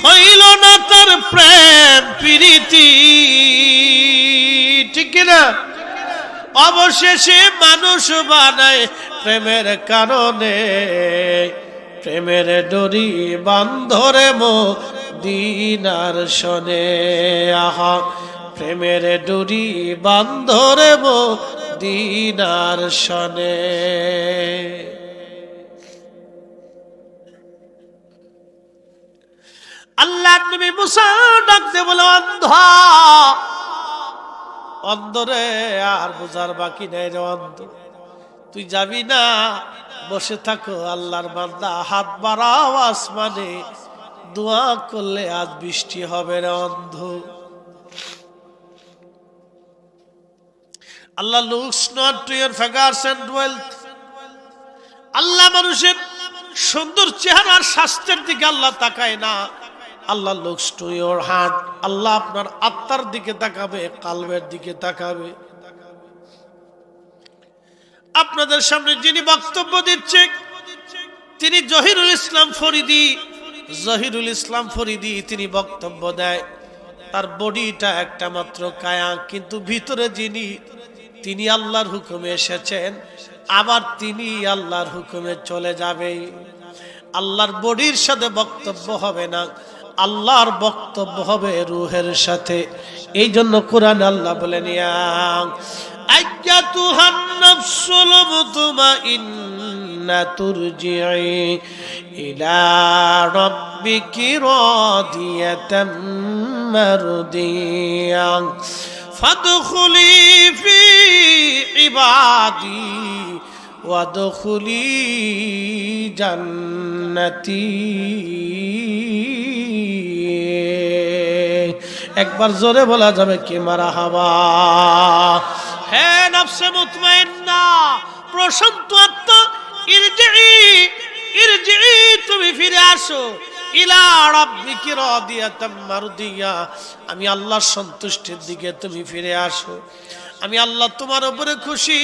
হইল না তার প্রেম প্রীতি, ঠিক না? অবশেষে মানুষ বানায় প্রেমের কারণে, প্রেমের ডরি বান্ধরে মদিনার শনে। আহা, প্রেমের ডরি বান্ধরে মদিনার শনে। আল্লাহ নবী মুসা ডাকতে বলে, অন্ধ অন্ধরে আর বোঝার বাকি নেই রে অন্ধ, তুই যাবি না, বসে থাকো। আল্লাহর বান্দা, হাত বাড়াও আসমানে, দোয়া করলে আজ বৃষ্টি হবে রে অন্ধ। আল্লাহ looks not to your figures and wealth. আল্লাহ মানুষের সুন্দর চেহারা আর স্বাস্থ্যের দিকে আল্লাহ তাকায় না। আল্লাহ looks to your heart. আল্লাহ আপনার আত্মার দিকে তাকাবে, কালবের দিকে তাকাবে। আপনাদের সামনে যিনি বক্তব্য দিচ্ছে তিনি জহিরুল ইসলাম ফরিদি। জহিরুল ইসলাম ফরিদি তিনি বক্তব্য দেয়, তার বডিটা একটা মাত্র কায়া, কিন্তু ভিতরে যিনি, তিনি আল্লাহর হুকুমে এসেছেন, আবার তিনি আল্লাহর হুকুমে চলে যাবে। আল্লাহর বডির সাথে বক্তব্য হবে না, আল্লাহর বক্তব্য হবে রূহের সাথে। এই জন্য কোরআন আল্লাহ বলেন, আইয়াতুহান নাফসুল মুতমাইন্না তুরজিই ইলা রাব্বিকি রাদিয়াতাম মারদিয়া ফাদখুলি ফি ইবাদি ওয়াদখুলি জান্নাতি। একবার জোরে বলা যাবে কি মারহাবা? হে নফসে মুতমাইন্না, প্রশান্ত আত্মা, ইরজিই তুমি ফিরে আসো, ইলা রাব্বিকি রাদিয়াতাম মারদিয়া, আমি আল্লাহর সন্তুষ্টির দিকে তুমি ফিরে আসো। আমি আল্লাহ তোমার উপরে খুশি,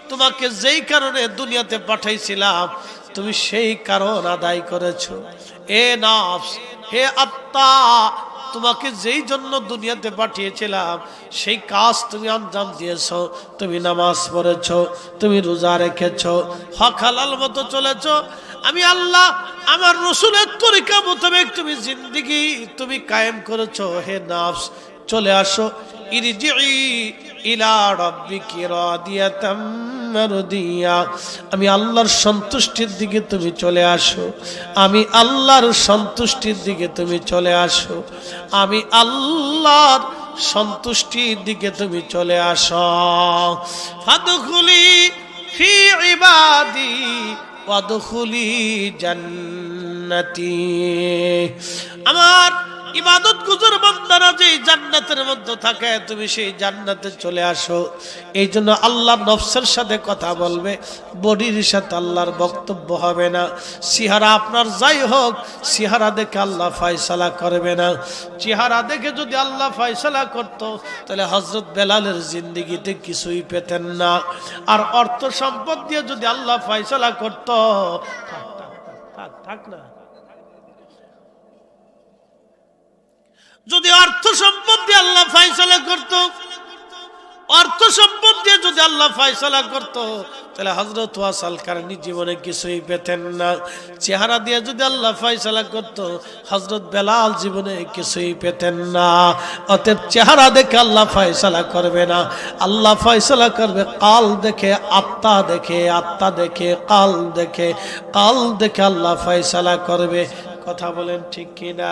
তোমাকে যেই কারণে দুনিয়াতে পাঠাইছিলাম তুমি সেই কারণ আদায় করেছো। এ নফস, হে আত্মা, তোমাকে যেই জন্য দুনিয়াতে পাঠিয়েছিলাম সেই কাজ তুমি আঞ্জাম দিয়েছো। তুমি নামাজ পড়েছো, তুমি রোজা রেখেছো, হক হালাল মতো চলেছো। আমি আল্লাহ আমার রসুলের তরিকা মোতাবেক তুমি জিন্দেগি তুমি কায়েম করেছো। হে নফস, চলে আসো, ইরজিই ইলা রাব্বিকি রাদিয়াতাম মারদিয়া, আমি আল্লাহর সন্তুষ্টির দিকে তুমি চলে আসো। আমি আল্লাহর সন্তুষ্টির দিকে তুমি চলে আসো। আমি আল্লাহর সন্তুষ্টির দিকে তুমি চলে আসো। ফাদখুলি ফি ইবাদি ওয়াদখুলি জান্নাতি, আমার ইবাদত গুজার বান্দারা যে জান্নাতের মধ্যে থাকে তুমি সেই জান্নাতে চলে আসো। এই জন্য আল্লাহ নফসের সাথে কথা বলবে, বডির সাথে আল্লাহর বক্তব্য হবে না। চেহারা আপনার যাই হোক, চেহারা দেখে আল্লাহ ফয়সালা করবে না। চেহারা দেখে যদি আল্লাহ ফয়সালা করত তাহলে হযরত বেলালের জিন্দেগিতে কিছুই পেতেন না। আর অর্থ সম্পদ দিয়ে যদি আল্লাহ ফয়সালা করত, থাক না, যদি অর্থ সম্পদ দিয়ে আল্লাহ ফয়সালা করত, অর্থ সম্পদ দিয়ে যদি আল্লাহ ফয়সালা করত তাহলে হযরত ওয়াসাল কারণী জীবনে কিছুই পেতেন না। চেহারা দিয়ে যদি আল্লাহ ফয়সালা করত হযরত বেলাল জীবনে কিছুই পেতেন না। অতএব চেহারা দেখে আল্লাহ ফয়সালা করবে না, আল্লাহ ফয়সালা করবে কাল দেখে, আত্মা দেখে, আত্মা দেখে কাল দেখে, কাল দেখে আল্লাহ ফয়সালা করবে। কথা বলেন ঠিক কিনা?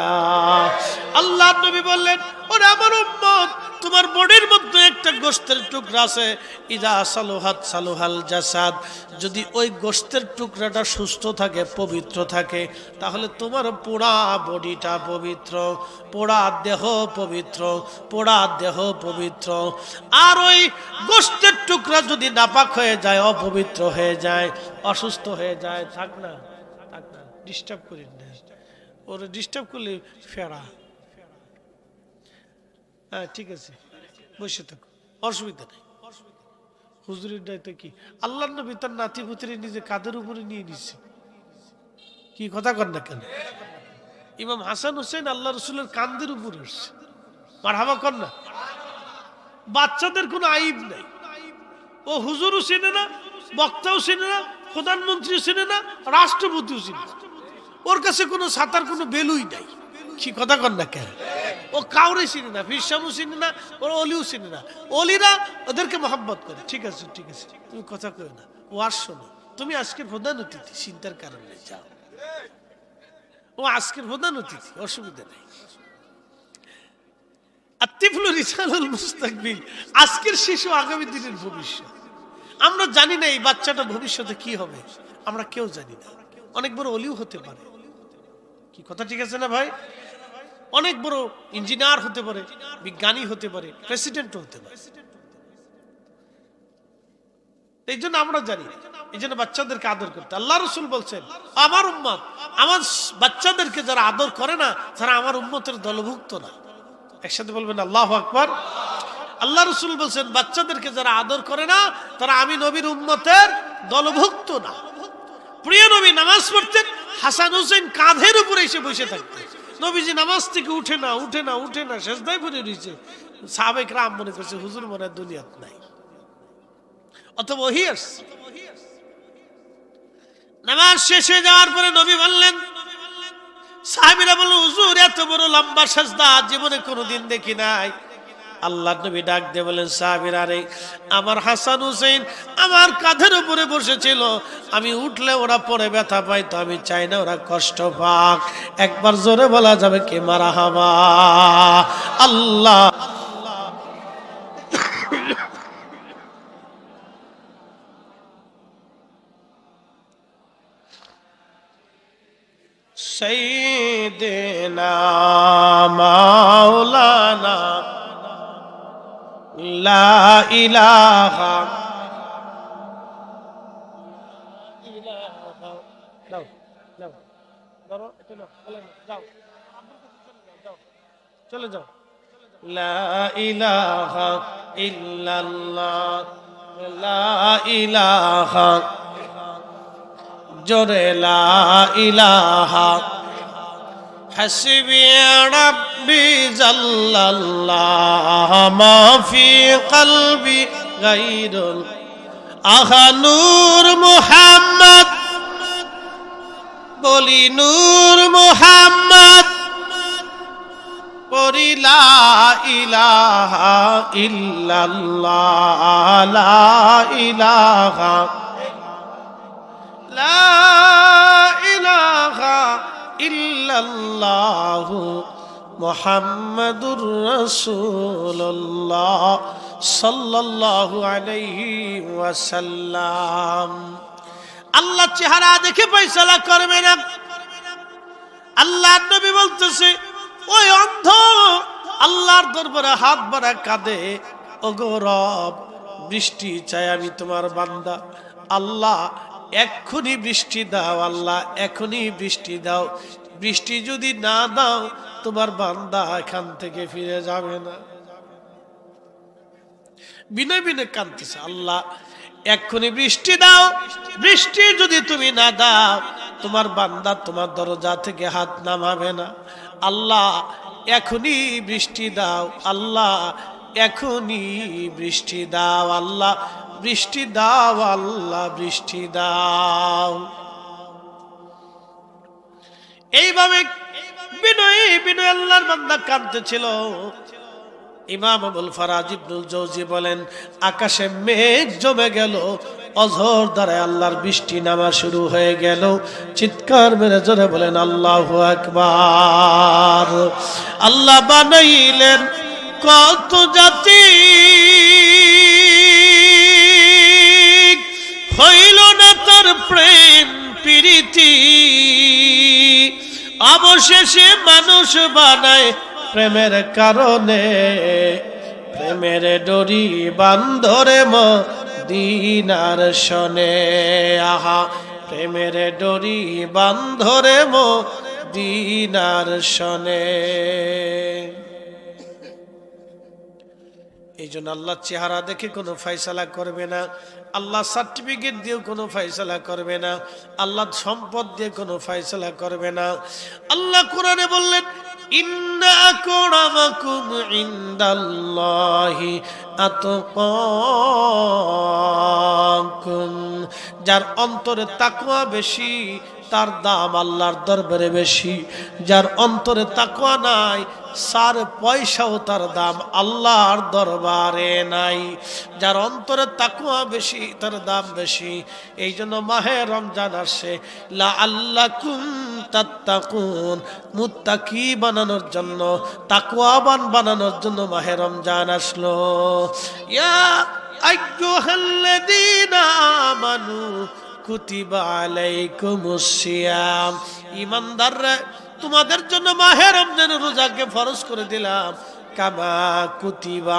আল্লাহর নবী বললেন, ওরে আমার উম্মত, তোমার বডির মধ্যে একটা গোশতের টুকরা আছে, ইজা সালুহাত সালুহাল জাসাদ, যদি ওই গোশতের টুকরাটা সুস্থ থাকে, পবিত্র থাকে, তাহলে তোমার পুরা বডিটা পবিত্র, পোড়া দেহ পবিত্র, পোড়া দেহ পবিত্র। আর ওই গোশতের টুকরা যদি নাপাক হয়ে যায়, অপবিত্র হয়ে যায়, অসুস্থ হয়ে যায়, থাক না, ডিস্টার্ব করি না, ওরে ডিস্টার্ব করলে ফেরা। হ্যাঁ ঠিক আছে, বসে থাকো, অসুবিধা নেই। হুজুরের দায়িত্ব কি? আল্লাহর নবী তার নাতি পুত্রে নিজে কাঁধের উপরে নিয়ে নিচ্ছে। কি কথা কর না কেন? ইমাম হাসান হোসেন আল্লাহ রসুলের কাঁধের উপরে উঠছে, মারহাবা কর না। বাচ্চাদের কোনো আইব নাই। ও হুজুরও চেনে না, বক্তাও চেনে না, প্রধানমন্ত্রীও চেনে না, রাষ্ট্রপতিও চেনে না। ওর কাছে কোনো ছাতার কোনো বেলুই নাই। কি কথা কর না কেন? ও কাউরে চিনে না, ফিরসামও চিনে না, ওর অলিও চিনে না। অলিরা ওদেরকে মহব্বত করে। ঠিক আছে ঠিক আছে, তুমি কথা কই না, ও আর শোনো, তুমি আজকের প্রধান অতিথি, চিন্তার কারণে যাও। ও আজকের প্রধান অতিথি, অসুবিধা নেই। আতিফুল রিসালুল মুস্তাকবিল, আজকের শিশু আগামী দিনের ভবিষ্যৎ। আমরা জানি না এই বাচ্চাটা ভবিষ্যতে কি হবে, আমরা কেউ জানি না। অনেক বড় অলিও হতে পারে। কি কথা ঠিক আছে না ভাই? অনেক বড় ইঞ্জিনিয়ার হতে পারে, বিজ্ঞানী হতে পারে, প্রেসিডেন্ট হতে পারে। এই জন্য আমরা জানি, এই জন্য বাচ্চাদেরকে আদর করতে। আল্লাহ রসুল বলছেন, আমার উম্মত, আমার বাচ্চাদেরকে যারা আদর করে না, তারা আমার উম্মতের দলভুক্ত না। একসাথে বলবেন আল্লাহু আকবার। আল্লাহ রসুল বলছেন, বাচ্চাদেরকে যারা আদর করে না, তারা আমি নবীর উম্মতের দলভুক্ত না। প্রিয় নবী নামাজ পড়তেন, হাসান হোসেন কাঁধের উপরে এসে বসে থাকতেন। নবীজি নামাজ থেকে উঠে না উঠে না উঠে না, সেজদায় পড়ে রয়েছে। সাহাবায়ে কেরাম মনে করছে হুজুর মনে হয় দুনিয়াত নাই, অথবা ওহী আসছে। নামাজ শেষ হয়ে যাওয়ার পরে নবী বললেন, সাহাবীরা বলল, হুজুর এত বড় লম্বা সেজদা জীবনে কোনোদিন দেখি নাই। আল্লাহ নবী ডাক দিয়ে বলেন, সাহাবীরা রে, আমার হাসান হুসেন আমার কাঁধের উপরে বসেছিল, আমি উঠলে ওরা পরে ব্যথা পাই, তো আমি চাই না ওরা কষ্ট পাক। একবার জোরে বলা যাবে কি মারহাবা? আল্লাহ সাইয়্যিদিনা মাওলানা লা ইলাহা চলে যাও, লা ইলাহা ইল্লাল্লাহ, লা ইলাহা, জোরে লা ইলাহা, হাসবি রাব্বি জাল্লাল্লাহ, মা ফি কলবি গায়রুল, আহা নূর মুহাম্মদ, বলি নূর মুহাম্মদ, পড়ি লা ইলাহা ইল্লাল্লাহ, লা ইলাহা, লা ইলাহা ইল্লাল্লাহ, মুহাম্মাদুর রাসূলুল্লাহ সাল্লাল্লাহু আলাইহি ওয়াসাল্লাম। আল্লাহ চেহারা দেখে ফয়সালা করবে না। আল্লাহর নবী বলতেছে, ওই অন্ধ আল্লাহর দরবারে হাত বাড়া কাঁদে, ওগো রব, বৃষ্টি চাই আমি তোমার বান্দা, আল্লাহ এক্ষুনি বৃষ্টি দাও, আল্লাহ এখনই বৃষ্টি দাও। বৃষ্টি যদি না দাও, তোমার বান্দা এখান থেকে ফিরে যাবে না। বিনয় বিনয় কাঁদতেছে, আল্লাহ এক্ষুনি বৃষ্টি দাও। বৃষ্টি যদি তুমি না দাও, তোমার বান্দা তোমার দরজা থেকে হাত নামাবে না। আল্লাহ এখনই বৃষ্টি দাও, আল্লাহ এখনই বৃষ্টি দাও, আল্লাহ বৃষ্টি দাও, আল্লাহ বৃষ্টি দাও। এইভাবে বিনয় বিনয় আল্লাহর বান্দা কাঁদতেছিল। ইমাম আবুল ফারাজ ইবনুল জৌজি বলেন, আকাশে মেঘ জমে গেল, অঝর দ্বারা আল্লাহর বৃষ্টি নামা শুরু হয়ে গেল। চিৎকার মেরে জোরে বলেন আল্লাহু আকবার। আল্লাহ বানাইলেন কত জাতি, হইল না তার প্রেম প্রীতি, অবশেষে মানুষ বানায় প্রেমের কারণে, প্রেমের ডরি বান্ধরে মদিনার শনে। আহা, প্রেমের ডরি বান্ধরে মদিনার শনে। এই জন্য আল্লাহ চেহারা দেখে কোনো ফয়সালা করবে না, আল্লাহ সার্টিফিকেট দিয়ে কোনো ফয়সালা করবে না, আল্লাহ সম্পদ দিয়ে কোনো ফয়সালা করবে না। আল্লাহ কোরআনে বললেন, ইন্না আকরামাকুম ইনদাল্লাহি আতকাকুম, যার অন্তরে তাকওয়া বেশি তার দাম আল্লাহর দরবারে বেশি। যার অন্তরে তাকওয়া নাই, সার পয়সাও তার দাম আল্লাহর দরবারে নাই। যার অন্তরে তাকওয়া বেশি তার দাম বেশি। এই জন্য মাহে রমজান আসে লাআল্লাকুম তাত্তাকুন, মুত্তাকি বানানোর জন্য, তাকওয়াবান বানানোর জন্য মাহে রমজান আসলো। ইয়া আইয়ুহাল্লাযীনা আমানু কুতিবা আলাইকুমুস সিয়াম, ঈমানদাররা তোমাদের জন্য মাহে রমজানের রোজাকে ফরজ করে দিলাম, কামা কুতিবা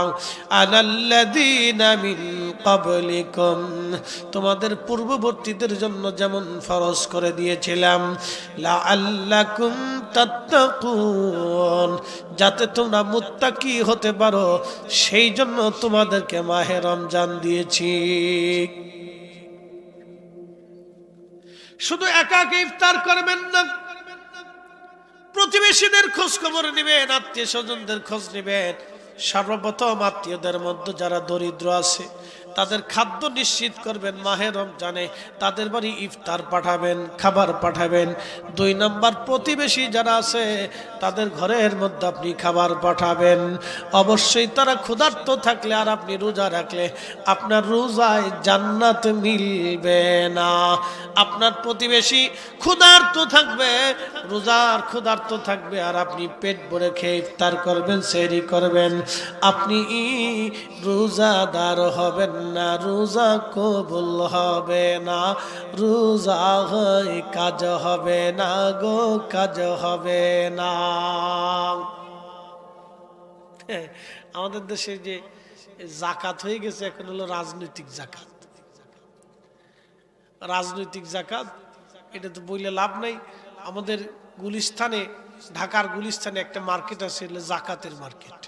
আলাল্লাযীনা মিন ক্বাবলিকুম, তোমাদের পূর্ববর্তীদের জন্য যেমন ফরজ করে দিয়েছিলাম, লাআল্লাকুম তাত্তাকুন, যাতে তোমরা মুত্তাকি হতে পারো, সেই জন্য তোমাদেরকে মাহে রমজান দিয়েছি। শুধু একাকে ইফতার করবেন না, প্রতিবেশীদের খোঁজ খবর নেবেন, আত্মীয় স্বজনদের খোঁজ নেবেন। সর্বপ্রথম আত্মীয়দের মধ্যে যারা দরিদ্র আছে তাদের খাদ্য নিশ্চিত করবেন মাহে রমজানে, তাদের বাড়ি ইফতার পাঠাবেন, খাবার পাঠাবেন। 2 নম্বর, প্রতিবেশী যারা আছে তাদের ঘরের মধ্যে আপনি খাবার পাঠাবেন। অবশ্যই তারা ক্ষুধার্ত থাকলে আর আপনি রোজা রাখলে আপনার রোজায় জান্নাত মিলবে না। আপনার প্রতিবেশী ক্ষুধার্ত থাকবে, রোজার ক্ষুধার্ত থাকবে, আর আপনি পেট ভরে খেয়ে ইফতার করবেন, সেহরি করবেন, আপনি রোজাদার হবেন না, রোজা কবুল হবে না, রোজা কাজ হবে না গো, কাজ হবে না। আমাদের দেশে যে জাকাত হয়ে গেছে এখন হলো রাজনৈতিক জাকাত। রাজনৈতিক জাকাত এটা তো বললে লাভ নাই। আমাদের গুলিস্তানে, ঢাকার গুলিস্তানে একটা মার্কেট আছে, জাকাতের মার্কেট।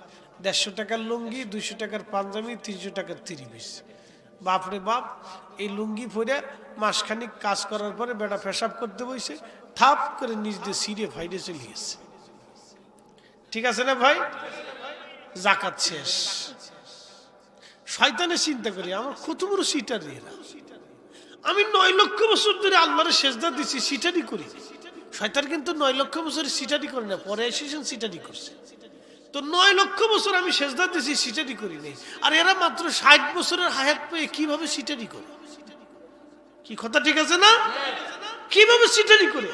150 টাকার লুঙ্গি, 200 টাকার পাঞ্জাবি, 300 টাকার 3 বাপরে বাপ, এই লুঙ্গি পরে মাসখানিক কাজ করার পরে বেটা পেশাব করতে বসে, থাপ করে নিজ দিয়ে সিঁড়ে ফাইডে চলে গেছে। ঠিক আছে না ভাই? জাকাত শেষ। শয়তানের চিন্তা করি, আমার কত বড় সিটার এরা। আমি 9 লক্ষ বছর ধরে আল্লাহরে সেজদা দিচ্ছি, সিটারি করি। শয়তান কিন্তু 9 লক্ষ বছরের সিটারি করে না, পরে এসেছেন সিটারি করছে। তো 9 লক্ষ বছর আমি সেজদা দিচ্ছি, সিটারি করি নেই। আর এরা মাত্র 60 বছরের হায়াত পেয়ে কিভাবে সিটারি করে? কি কথা ঠিক আছে না? কিভাবে সিটারি করে?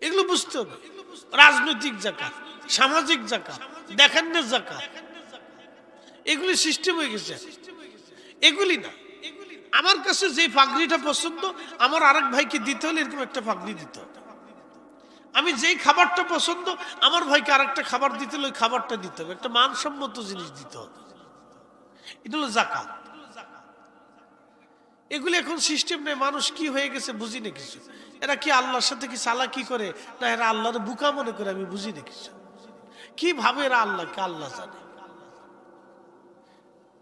এগুলো বুঝতে হবে। রাজনৈতিক জাকাত, সামাজিক জাকাত, দেখানোর জাকাত, এগুলি সিস্টেম হয়ে গেছে। এগুলি না, আমার কাছে যে পাগড়িটা পছন্দ আমার আরেক ভাইকে দিতে হলে এরকম একটা পাগড়ি দিতে হবে। আমি যেই খাবারটা পছন্দ আমার ভাইকে আরেকটা খাবার দিতে হলে ওই খাবারটা দিতে হবে, একটা মানসম্মত জিনিস দিতে হবে। এটা হলো জাকাত। এগুলি এখন সিস্টেম নেই। মানুষ কি হয়ে গেছে বুঝি না কিছু। এরা কি আল্লাহর সাথে কি চালাকি করে, না এরা আল্লাহর বুকা মনে করে, আমি বুঝি না কিছু। কি ভাবে এরা আল্লাহকে, আল্লাহ জানে।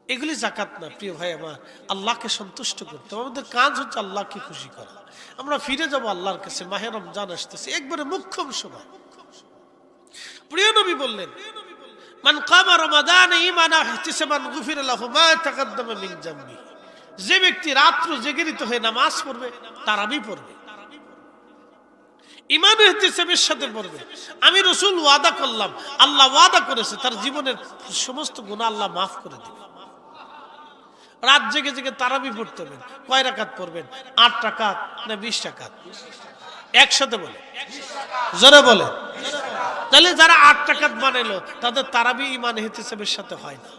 এগুলি জাকাত না প্রিয় ভাই আমার। আল্লাহকে সন্তুষ্ট করতে হবে, আমাদের কাজ হচ্ছে আল্লাহকে খুশি করা। আমরা ফিরে যাব আল্লাহর কাছে। মাহে রমজান আসতেছে, একবারে মুখ্যম সময়। প্রিয় নবী বললেন, মান কামা রমাদান ঈমানান ওয়া ইহতিসাবান গুফিরা লাহু মা তাকাদ্দামা মিন যামবি। যে ব্যক্তি রাত্র জেগে হয়ে নামাজ পড়বে, তারাবি পড়বে, ইমান ইহতিসাবের সাথে পড়বে। আমি রাসূল ওয়াদা করলাম, আল্লাহ ওয়াদা করেছে তার জীবনের সমস্ত গুনাহ আল্লাহ মাফ করে দিবে। রাত জেগে জেগে তারাবি পড়তে হবেন। কয় রাকাত পড়বেন? 8 রাকাত না 20 রাকাত? একসাথে বলে, জোরে বলে। তাহলে যারা 8 রাকাত বানাইলো তাদের তারাবি ইমান ইহতিসাবের সাথে হয় না,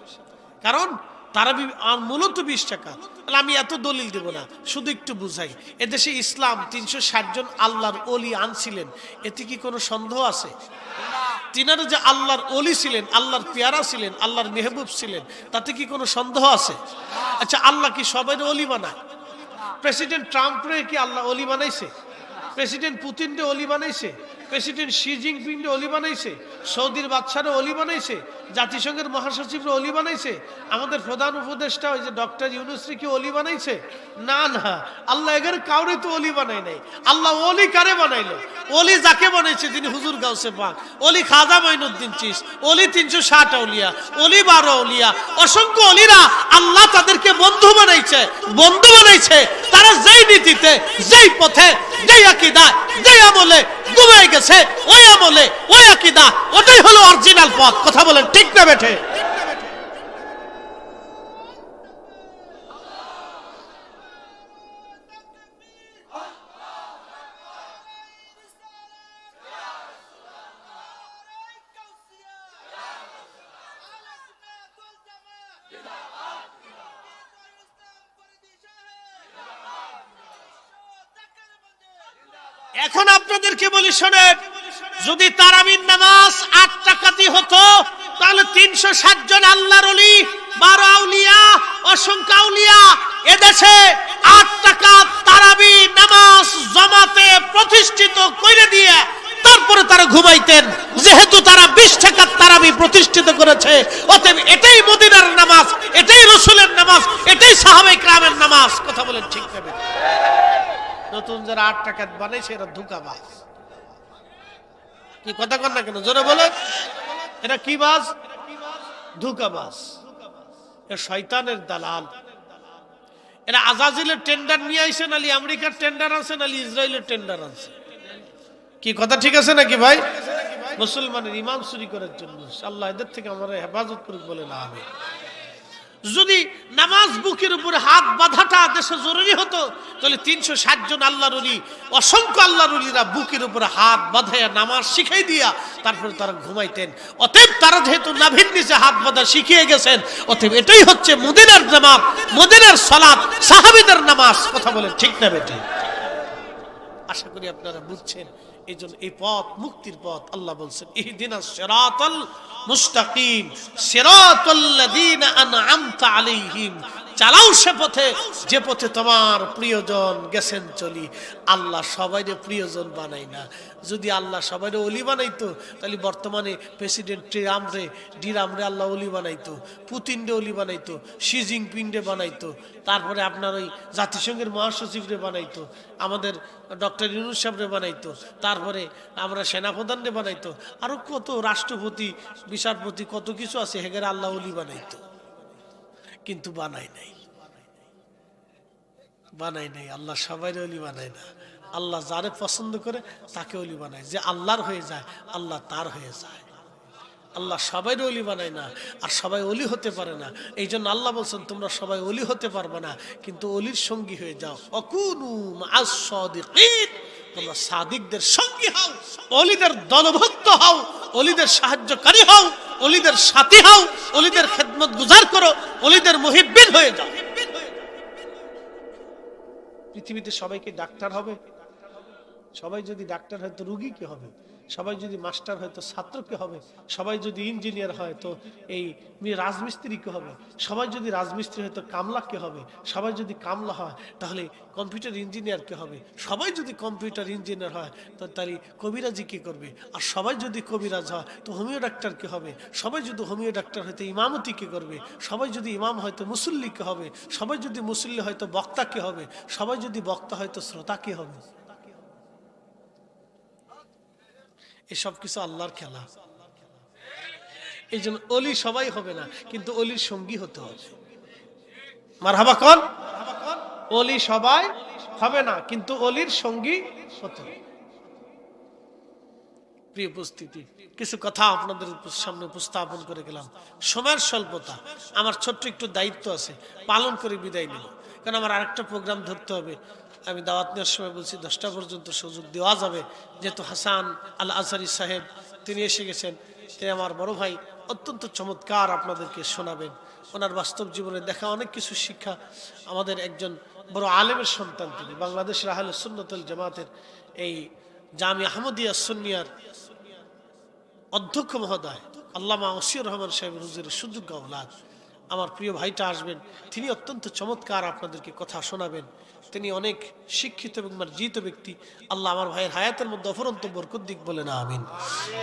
কারণ তারাবি মূলত 20 রাকাত। তাহলে আমি এত দলিল দেব না, শুধু একটু বুঝাই। এদেশে ইসলাম 360 জন আল্লাহর ওলি আনছিলেন, এতে কি কোনো সন্দেহ আছে? তিনারা যে আল্লাহর ওলি ছিলেন, আল্লাহর পেয়ারা ছিলেন, আল্লাহর মেহবুব ছিলেন, তাতে কি কোনো সন্দেহ আছে? আচ্ছা, আল্লাহ কি সবাই ওলি বানায়? প্রেসিডেন্ট ট্রাম্পরে কি আল্লাহ ওলি বানাইছে? প্রেসিডেন্ট পুতিনরে ওলি বানাইছে? প্রেসিডেন্ট শি জিনপিংরে ওলি বানাইছে? সৌদির বাদশারে ওলি বানাইছে? জাতিসংঘের মহাসচিবরে ওলি বানাইছে? আমাদের প্রধান উপদেষ্টা ওই যে ডক্টর ইউনূসরে কি ওলি বানাইছে? না না, আল্লাহ এগের কাউরে তো ওলি বানাই নাই। আল্লাহ ওলি কারে বানাইলো? ওলি যাকে বানাইছে তিনি হুজুর গাউসে পাক, ওলি খাজা মাইনুদ্দিন চিস, ওলি 360 আউলিয়া, ওলি 12 আউলিয়া, অসংখ্য ওলিরা আল্লাহ তাদেরকে বন্ধু বানাইছে। বন্ধু বানাইছে তারা যেই নীতিতে, যেই পথে, যেই আকীদা, যেই আমলে ডুবে গেছে, ওই আমলে, ওই আকীদা, ওটাই হলো অরিজিনাল পথ। কথা বলেন ঠিক না বেঠে? এখন আপনাদেরকে বলি শোনেন, যদি তারাবির নামাজ 8 রাকাতই হতো তাহলে 360 জন আল্লাহর ওলি, 12 আউলিয়া, অসংখ্য আউলিয়া এদেশে 8 রাকাত তারাবি নামাজ জামাতে প্রতিষ্ঠিত করে দিয়ে তারপরে তারা ঘুমাইতেন। যেহেতু তারা 20 রাকাত তারাবি প্রতিষ্ঠিত করেছে, অতএব এটাই মদিনার নামাজ, এটাই রাসূলের নামাজ, এটাই সাহাবায়ে কেরামের নামাজ। কথা বলেন ঠিক না? নতুন যারা 8 রাকাত বানাইছে এরা ধোঁকাবাজ। কি কথা কন না কেন? জোরে বলে। এরা কি বাজ? ধোঁকাবাজ। এরা শয়তানের দালাল। এরা আজাজিলের টেন্ডার নিয়ে আইছে, নালি আমেরিকার টেন্ডার আছে, নালি ইসরায়েলের টেন্ডার আছে। কি কথা ঠিক আছে নাকি ভাই? মুসলমানের ঈমান চুরি করার জন্য। আল্লাহ এদের থেকে আমরা হেফাজত করুক বলে না। আমি যদি নামাজ বুকের উপরে হাত বাঁধাটা দেশে জরুরি হতো তাহলে 360 জন আল্লাহর ওলি, অসংখ্য আল্লাহর ওলিরা বুকের উপরে হাত বাঁধাইয়া নামাজ শিখাই দিয়া তারপরে তারা ঘুমাইতেন। অতএব তারা যেহেতু নাভির নিচে হাত বাঁধা শিখিয়ে গেছেন, অতএব এটাই হচ্ছে মদিনার নামাজ, মদিনার সালাত, সাহাবীদের নামাজ। কথা বলেন ঠিক না বেটি? আশা করি আপনারা বুঝছেন। এই জন্য এই পথ মুক্তির পথ। আল্লাহ বলছেন ইহদিনাস সিরাতাল মুস্তাকিম সিরাতাল্লাযীনা আন'আমতা আলাইহিম, চালাও সে পথে যে পথে তোমার প্রিয়জন গেছেন চলি। আল্লাহ সবাইরে প্রিয়জন বানাই না। যদি আল্লাহ সবাইরে ওলি বানাইতো তাহলে বর্তমানে প্রেসিডেন্ট ডিরামরে আল্লাহ ওলি বানাইতো, পুতিনরে ওলি বানাইতো, শি জিনপিংরে বানাইতো, তারপরে আপনার ওই জাতিসংঘের মহাসচিবরে বানাইতো, আমাদের ডক্টর ইউনূস সাহেবরে বানাইতো, তারপরে আমরা সেনাপ্রধানরে বানাইতো, আরো কত রাষ্ট্রপতি, বিচারপতি, কত কিছু আছে, হেগের আল্লাহ ওলি বানাইতো। কিন্তু বানাই নাই। আল্লাহ সবাই ওলি বানায় না। আল্লাহ যারে পছন্দ করে তাকে ওলি বানায়। যে আল্লাহর হয়ে যায় আল্লাহ তার হয়ে যায়। আল্লাহ সবাই ওলি বানায় না, আর সবাই ওলি হতে পারে না। এই জন্য আল্লাহ বলছেন তোমরা সবাই ওলি হতে পারবে না, কিন্তু ওলির সঙ্গী হয়ে যাও। অকুনু মা'আস সাদিকিন, তোমরা সাদিকদের সঙ্গী হও, ওলিদের দলভুক্ত হও, ওলিদের সাহায্যকারী হও, ওলিদের সাথী হও, ওলিদের খেদমত গুজার করো, ওলিদের মুহিব্বিন হয়ে যাও। পৃথিবীতে সবাইকে ডাক্তার হবে? সবাই যদি ডাক্তার হয় তো রোগী কি হবে? সবাই যদি মাস্টার হয় তো ছাত্র কে হবে? সবাই যদি ইঞ্জিনিয়ার হয় তো এই রাজমিস্ত্রি কে হবে? সবাই যদি রাজমিস্ত্রি হয় তো কামলা কে হবে? সবাই যদি কামলা হয় তাহলে কম্পিউটার ইঞ্জিনিয়ার কে হবে? সবাই যদি কম্পিউটার ইঞ্জিনিয়ার হয় তো তাহলে কবিরাজি কে করবে? আর সবাই যদি কবিরাজ হয় তো হোমিও ডাক্তার কে হবে? সবাই যদি হোমিও ডাক্তার হয় তো ইমামতি কে করবে? সবাই যদি ইমাম হয় তো মুসল্লি কে হবে? সবাই যদি মুসল্লি হয় তো বক্তা কে হবে? সবাই যদি বক্তা হয় তো শ্রোতা কে হবে? এসব কিছু আল্লাহর খেলা। এই জন্য অলি সবাই হবে না, কিন্তু অলির সঙ্গী হতে হবে। মারহাবা কোন? অলি সবাই হবে না, কিন্তু অলির সঙ্গী হতে হবে। প্রিয় উপস্থিতি, কিছু কথা আপনাদের সামনে উপস্থাপন করে গেলাম। সময়ের স্বল্পতা, আমার ছোট্ট একটু দায়িত্ব আছে, পালন করে বিদায় নেব, কারণ আমার আরেকটা প্রোগ্রাম ধরতে হবে। আমি দাওয়াত নেওয়ার সময় বলছি 10টা পর্যন্ত সুযোগ দেওয়া যাবে, যেহেতু হাসান আল আজহারি সাহেব তিনি এসে গেছেন, তিনি আমার বড় ভাই, অত্যন্ত চমৎকার আপনাদেরকে শোনাবেন। ওনার বাস্তব জীবনে দেখা অনেক কিছু শিক্ষা, আমাদের একজন বড় আলেমের সন্তান তিনি, বাংলাদেশের আহলে সুন্নাত ওয়াল জামাতের এই জামিয়া আহমদিয়া সুন্নিয়ার অধ্যক্ষ মহোদয় আল্লামা ওসিউর রহমান সাহেব হুজুরের সুযোগ্য আওলাদ। আমার প্রিয় ভাইটা আসবেন, তিনি অত্যন্ত চমৎকার আপনাদেরকে কথা শোনাবেন। তিনি অনেক শিক্ষিত এবং মার্জিত ব্যক্তি। আল্লাহ আমার ভাইয়ের হায়াতের মধ্যে অফুরন্ত বরকত দিক, বলে না আমিন।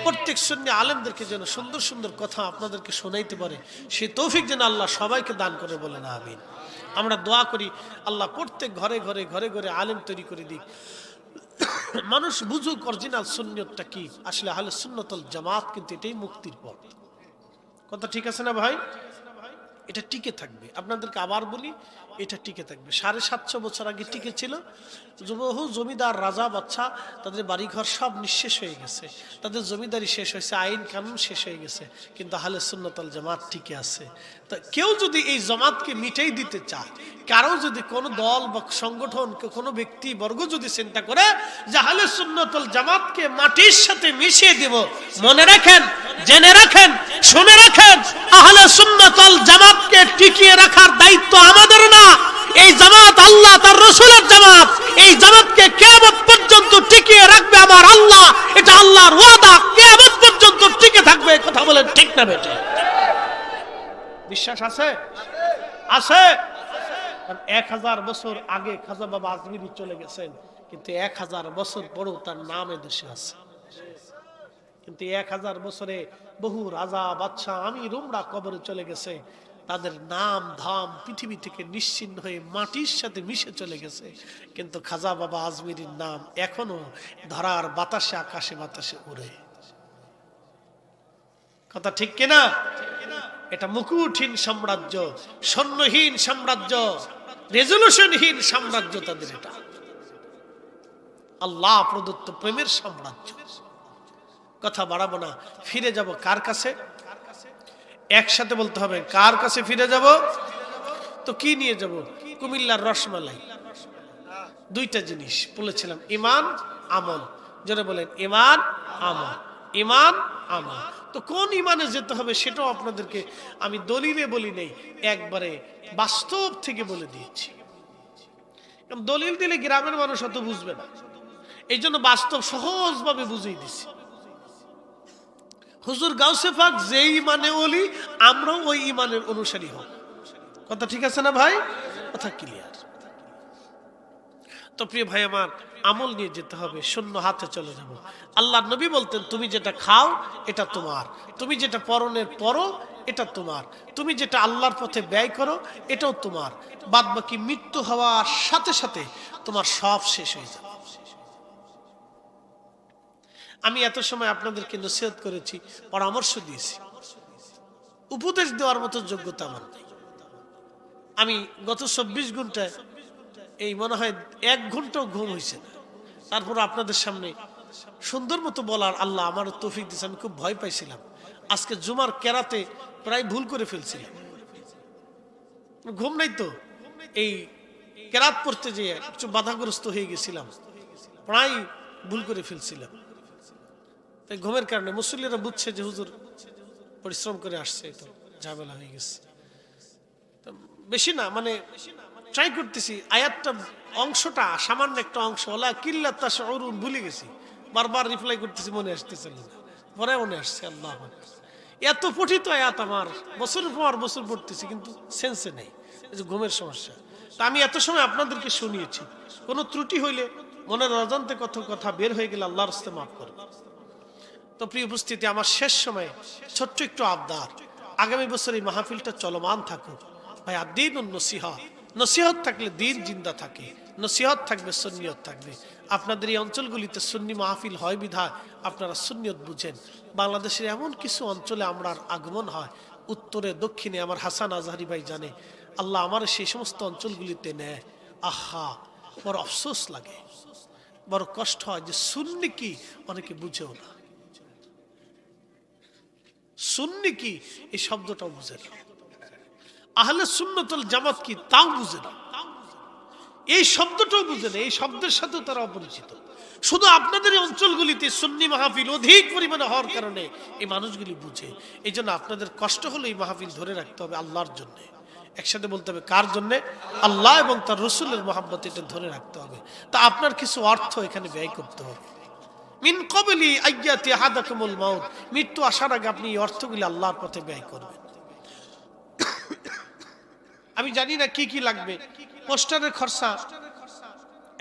প্রত্যেক সুন্নি আলেমদেরকে যেন সুন্দর সুন্দর কথা আপনাদেরকে শোনাইতে পারে, সেই তৌফিক যেন আল্লাহ সবাইকে দান করে, বলে না আমিন। আমরা দোয়া করি আল্লাহ প্রত্যেক ঘরে ঘরে ঘরে ঘরে আলেম তৈরি করে দিক, মানুষ বুঝুক অরিজিনাল সুন্নিয়তটা কি। আসলে আহলে সুন্নাত ওয়াল জামাত কিন্তু এটাই মুক্তির পথ। কথা ঠিক আছে না ভাই? এটা টিকে থাকবে, আপনাদেরকে আবার বলি, এটা টিকে থাকবে। 750 বছর আগে টিকে ছিল। বহু জমিদার রাজা বাচ্চা, তাদের বাড়িঘর সব নিঃশেষ হয়ে গেছে, তাদের জমিদারি শেষ হয়েছে, আইন কানুন শেষ হয়ে গেছে, কিন্তু আহলে সুন্নাত ওয়াল জামাত টিকে আছে। তো কেউ যদি এই জামাতকে মিটাই দিতে চায়, কারো যদি কোনো দল বা সংগঠন, কোনো ব্যক্তি বর্গ যদি চিন্তা করে যে আহলে সুন্নাত ওয়াল জামাতকে মাটির সাথে মিশিয়ে দেব, মনে রাখেন, জেনে রাখেন, শুনে রাখেন, আহলে সুন্নাত ওয়াল জামাতকে টিকিয়ে রাখার দায়িত্ব আমাদের না। এই জামাত আল্লাহ তার রাসূলের জামাত, এই জামাতকে কিয়ামত পর্যন্ত টিকিয়ে রাখবে আমার আল্লাহ। এটা আল্লাহর ওয়াদা, কিয়ামত পর্যন্ত টিকে থাকবে। কথা বলেন ঠিক না বেটে? বিশ্বাস আছে? আছে। 1000 বছর আগে খাজা বাবা আজমিরি চলে গেছেন, কিন্তু 1000 বছর পরেও তার নাম এদেশে আছে। কিন্তু 1000 বছরে বহু রাজা বাদশাহ আমির উমরা কবরে চলে গেছে, তাদের নাম ধাম পৃথিবী থেকে নিশ্চিহ্ন হয়ে মাটির সাথে মিশে চলে গেছে, কিন্তু খাজা বাবা আজমিরির নাম এখনো ধরার বাতাসে, আকাশে বাতাসে উড়ে। কথা ঠিক কিনা? এটা মুকুটহীন সাম্রাজ্য, সৈন্যহীন সাম্রাজ্য, রেজলিউশনহীন সাম্রাজ্য তাদের। এটা আল্লাহ প্রদত্ত প্রেমের সাম্রাজ্য। কথা বাড়াবো না, ফিরে যাব কার কাছে? একসাথে বলতে হবে, কার কাছে ফিরে যাব? তো কি নিয়ে যাব? কুমিল্লার রসমালাই। দুইটা জিনিস বলেছিলাম, ঈমান আমল। যারা বলেন ঈমান আমল, ঈমান আমল। তো কোন ঈমানে যেতে হবে সেটাও আপনাদেরকে আমি দলিলে বলি নেই, একবারে বাস্তব থেকে বলে দিয়েছি। দলিল দিলে গ্রামের মানুষ অত বুঝবে না, এই জন্য বাস্তব সহজভাবে বুঝিয়ে দিছি। হুজুর গাউসে পাক যে ঈমানে ওলি, আমরাও ওই ঈমানের অনুসারী হব। কথা ঠিক আছে না ভাই? কথা ক্লিয়ার? তো প্রিয় ভাই আমার, আমল নিয়ে যেতে হবে, শূন্য হাতে চলে যাব। আল্লাহর নবী বলতেন, তুমি যেটা খাও এটা তোমার, তুমি যেটা পরনের পরো এটা তোমার, তুমি যেটা আল্লাহর পথে ব্যয় করো এটাও তোমার, বাদ বাকি মৃত্যু হওয়ার সাথে সাথে তোমার সব শেষ হয়ে যাবে। আমি এত সময় আপনাদেরকে নসিহত করেছি, পরামর্শ দিয়েছি, উপদেশ দেওয়ার মতো যোগ্যতা আমার নেই। আমি গত 24 ঘন্টায় এই মনে হয় 1 ঘন্টাও ঘুম হয়েছে না, তারপর আপনাদের সামনে সুন্দর মতো বলার আল্লাহ আমার তৌফিক দিয়েছে। আমি খুব ভয় পাইছিলাম, আজকে জুমার কেরাতে প্রায় ভুল করে ফেলছিলাম। ঘুম নাই তো, এই কেরাত পড়তে যেয়ে একটু বাধাগ্রস্ত হয়ে গেছিলাম, প্রায় ভুল করে ফেলছিলাম। তাই ঘুমের কারণে মুসল্লিরা বুঝছে যে হুজুর পরিশ্রম করে আসছে, তো ঝামেলা হয়ে গেছে। বেশি না, মানে ট্রাই করতেছি, আয়াতটা অংশটা সামান্য একটা অংশ, ওলা কিল্লা তাশউরুন ভুলে গেছি, বারবার রিপ্লাই করতেছি, মনে আসতেছে না, পরে মনে আসছে। আল্লাহ এত পঠিত আয়াত আমার, বছরের পর বছর পড়তেছি কিন্তু সেন্সে নেই, এই যে ঘুমের সমস্যা। তা আমি এত সময় আপনাদেরকে শুনিয়েছি, কোনো ত্রুটি হইলে মনের অজান্তে কত কথা বের হয়ে গেলে আল্লাহর রাস্তে মাফ করবে। তো প্রিয় উপস্থিতি, আমার শেষ সময়ে ছোট্ট একটু আবদার, আগামী বছর এই মাহফিলটা চলমান থাকুক ভাই। আদ-দীনুন নসিহা, নসিহত থাকলে দিন জিন্দা থাকে, নসিহত থাকবে সুন্নিয়ত থাকবে। আপনাদের এই অঞ্চলগুলিতে সুন্নি মাহফিল হয় বিধায় আপনারা সুন্নিয়ত বুঝেন। বাংলাদেশের এমন কিছু অঞ্চলে আমরার আগমন হয়, উত্তরে দক্ষিণে, আমার হাসান আজহারি ভাই জানে। আল্লাহ আমার সেই সমস্ত অঞ্চলগুলিতে নেয়, আহা বড় আফসোস লাগে, বড় কষ্ট হয় যে সুন্নি কি অনেকে বুঝেও না। সুন্নি কি এই শব্দটাও বুঝে না, আহলে সুন্নাতুল জামাত কি তাও বুঝে না, এই শব্দটাও বুঝে না, এই শব্দের সাথে তারা অপরিচিত। শুধু আপনাদের এই অঞ্চলগুলিতে সুন্নি মাহফিল অধিক পরিমাণে হওয়ার কারণে এই মানুষগুলি বুঝে। এই জন্য আপনাদের কষ্ট হলো এই মাহফিল ধরে রাখতে হবে আল্লাহর জন্য। একসাথে বলতে হবে কার জন্য? আল্লাহ এবং তার রসুলের মহব্বত, এটা ধরে রাখতে হবে। তা আপনার কিছু অর্থ এখানে ব্যয় করতে হবে। মিন কবলি আইয়াতি আহাদাকুমুল মাউত, মৃত্যু আসার আগে আপনি এই অর্থগুলি আল্লাহর পথে ব্যয় করবেন। আমি জানি না কি কি লাগবে। পোস্টারের খরচা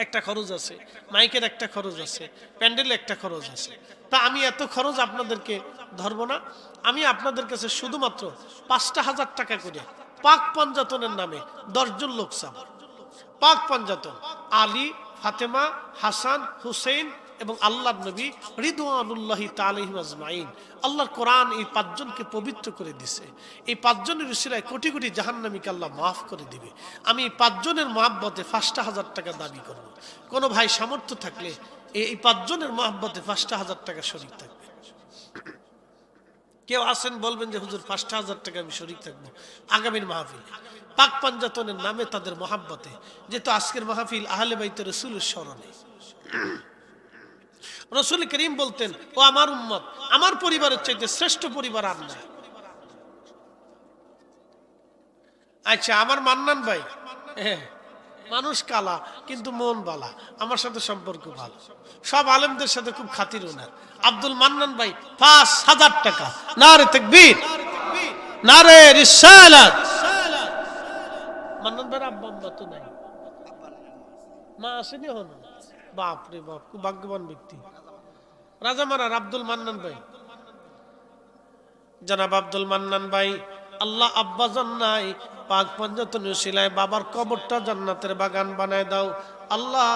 একটা খরচ আছে, মাইকের একটা খরচ আছে, প্যান্ডেলে একটা খরচ আছে। তা আমি এত খরচ আপনাদেরকে ধরবো না। আমি আপনাদের কাছে শুধুমাত্র 5,000 টাকা করে পাক পাঞ্জাতনের নামে 10 জন লোক চাব। পাক পাঞ্জাতন আলী, ফাতেমা, হাসান, হুসেন এবং আল্লাহর নবী রিদওয়ানুল্লাহি তাআলা আলাইহিম আজমাইন। আল্লাহর কোরআন এই 5 জনকে পবিত্র করে দিছে। এই 5 জনের উসিলায় কোটি কোটি জাহান্নামীকে আল্লাহ মাফ করে দিবে। আমি এই 5 জনের মহব্বতে 5,000 টাকা দাবি করব। কোন ভাই সামর্থ্য থাকলে এই 5 জনের মহব্বতে 5,000 টাকা শরীক থাকবে। কেউ আসেন বলবেন যে হুজুর 5,000 টাকা আমি শরীক থাকবো আগামীর মাহফিল পাক পাঞ্জাতনের নামে, তাদের মহব্বতে। যেহেতু আজকের মাহফিল আহলে বাইত রাসূলের স্মরণে। রাসূল করিম বলতেন, ও আমার উম্মত, আমার পরিবারের চাইতে শ্রেষ্ঠ পরিবার আর নাই। আচ্ছা, আমার মান্নান ভাই মানুষ কালা কিন্তু মন বালা, আমার সাথে সম্পর্ক ভালো, সব আলেমদের সাথে খুব খাতির ওনার। আব্দুল মান্নান ভাই 5,000 টাকা। নারে তাকবীর, নারে রিসালাত। মান্নান ভাইয়ের আব্বা আম্মা তো নাই, মা আসেনি হলো। বাপ রে বাপ, খুব ভাগ্যবান ব্যক্তি। রাজামারার আব্দুল মান্নান ভাই, জনাব আব্দুল মান্নান ভাই, আল্লাহ আব্বা জান্নাই পাক পাঞ্জাতনের উসিলায় বাবার কবরটা জান্নাতের বাগান বানায় দাও আল্লাহ।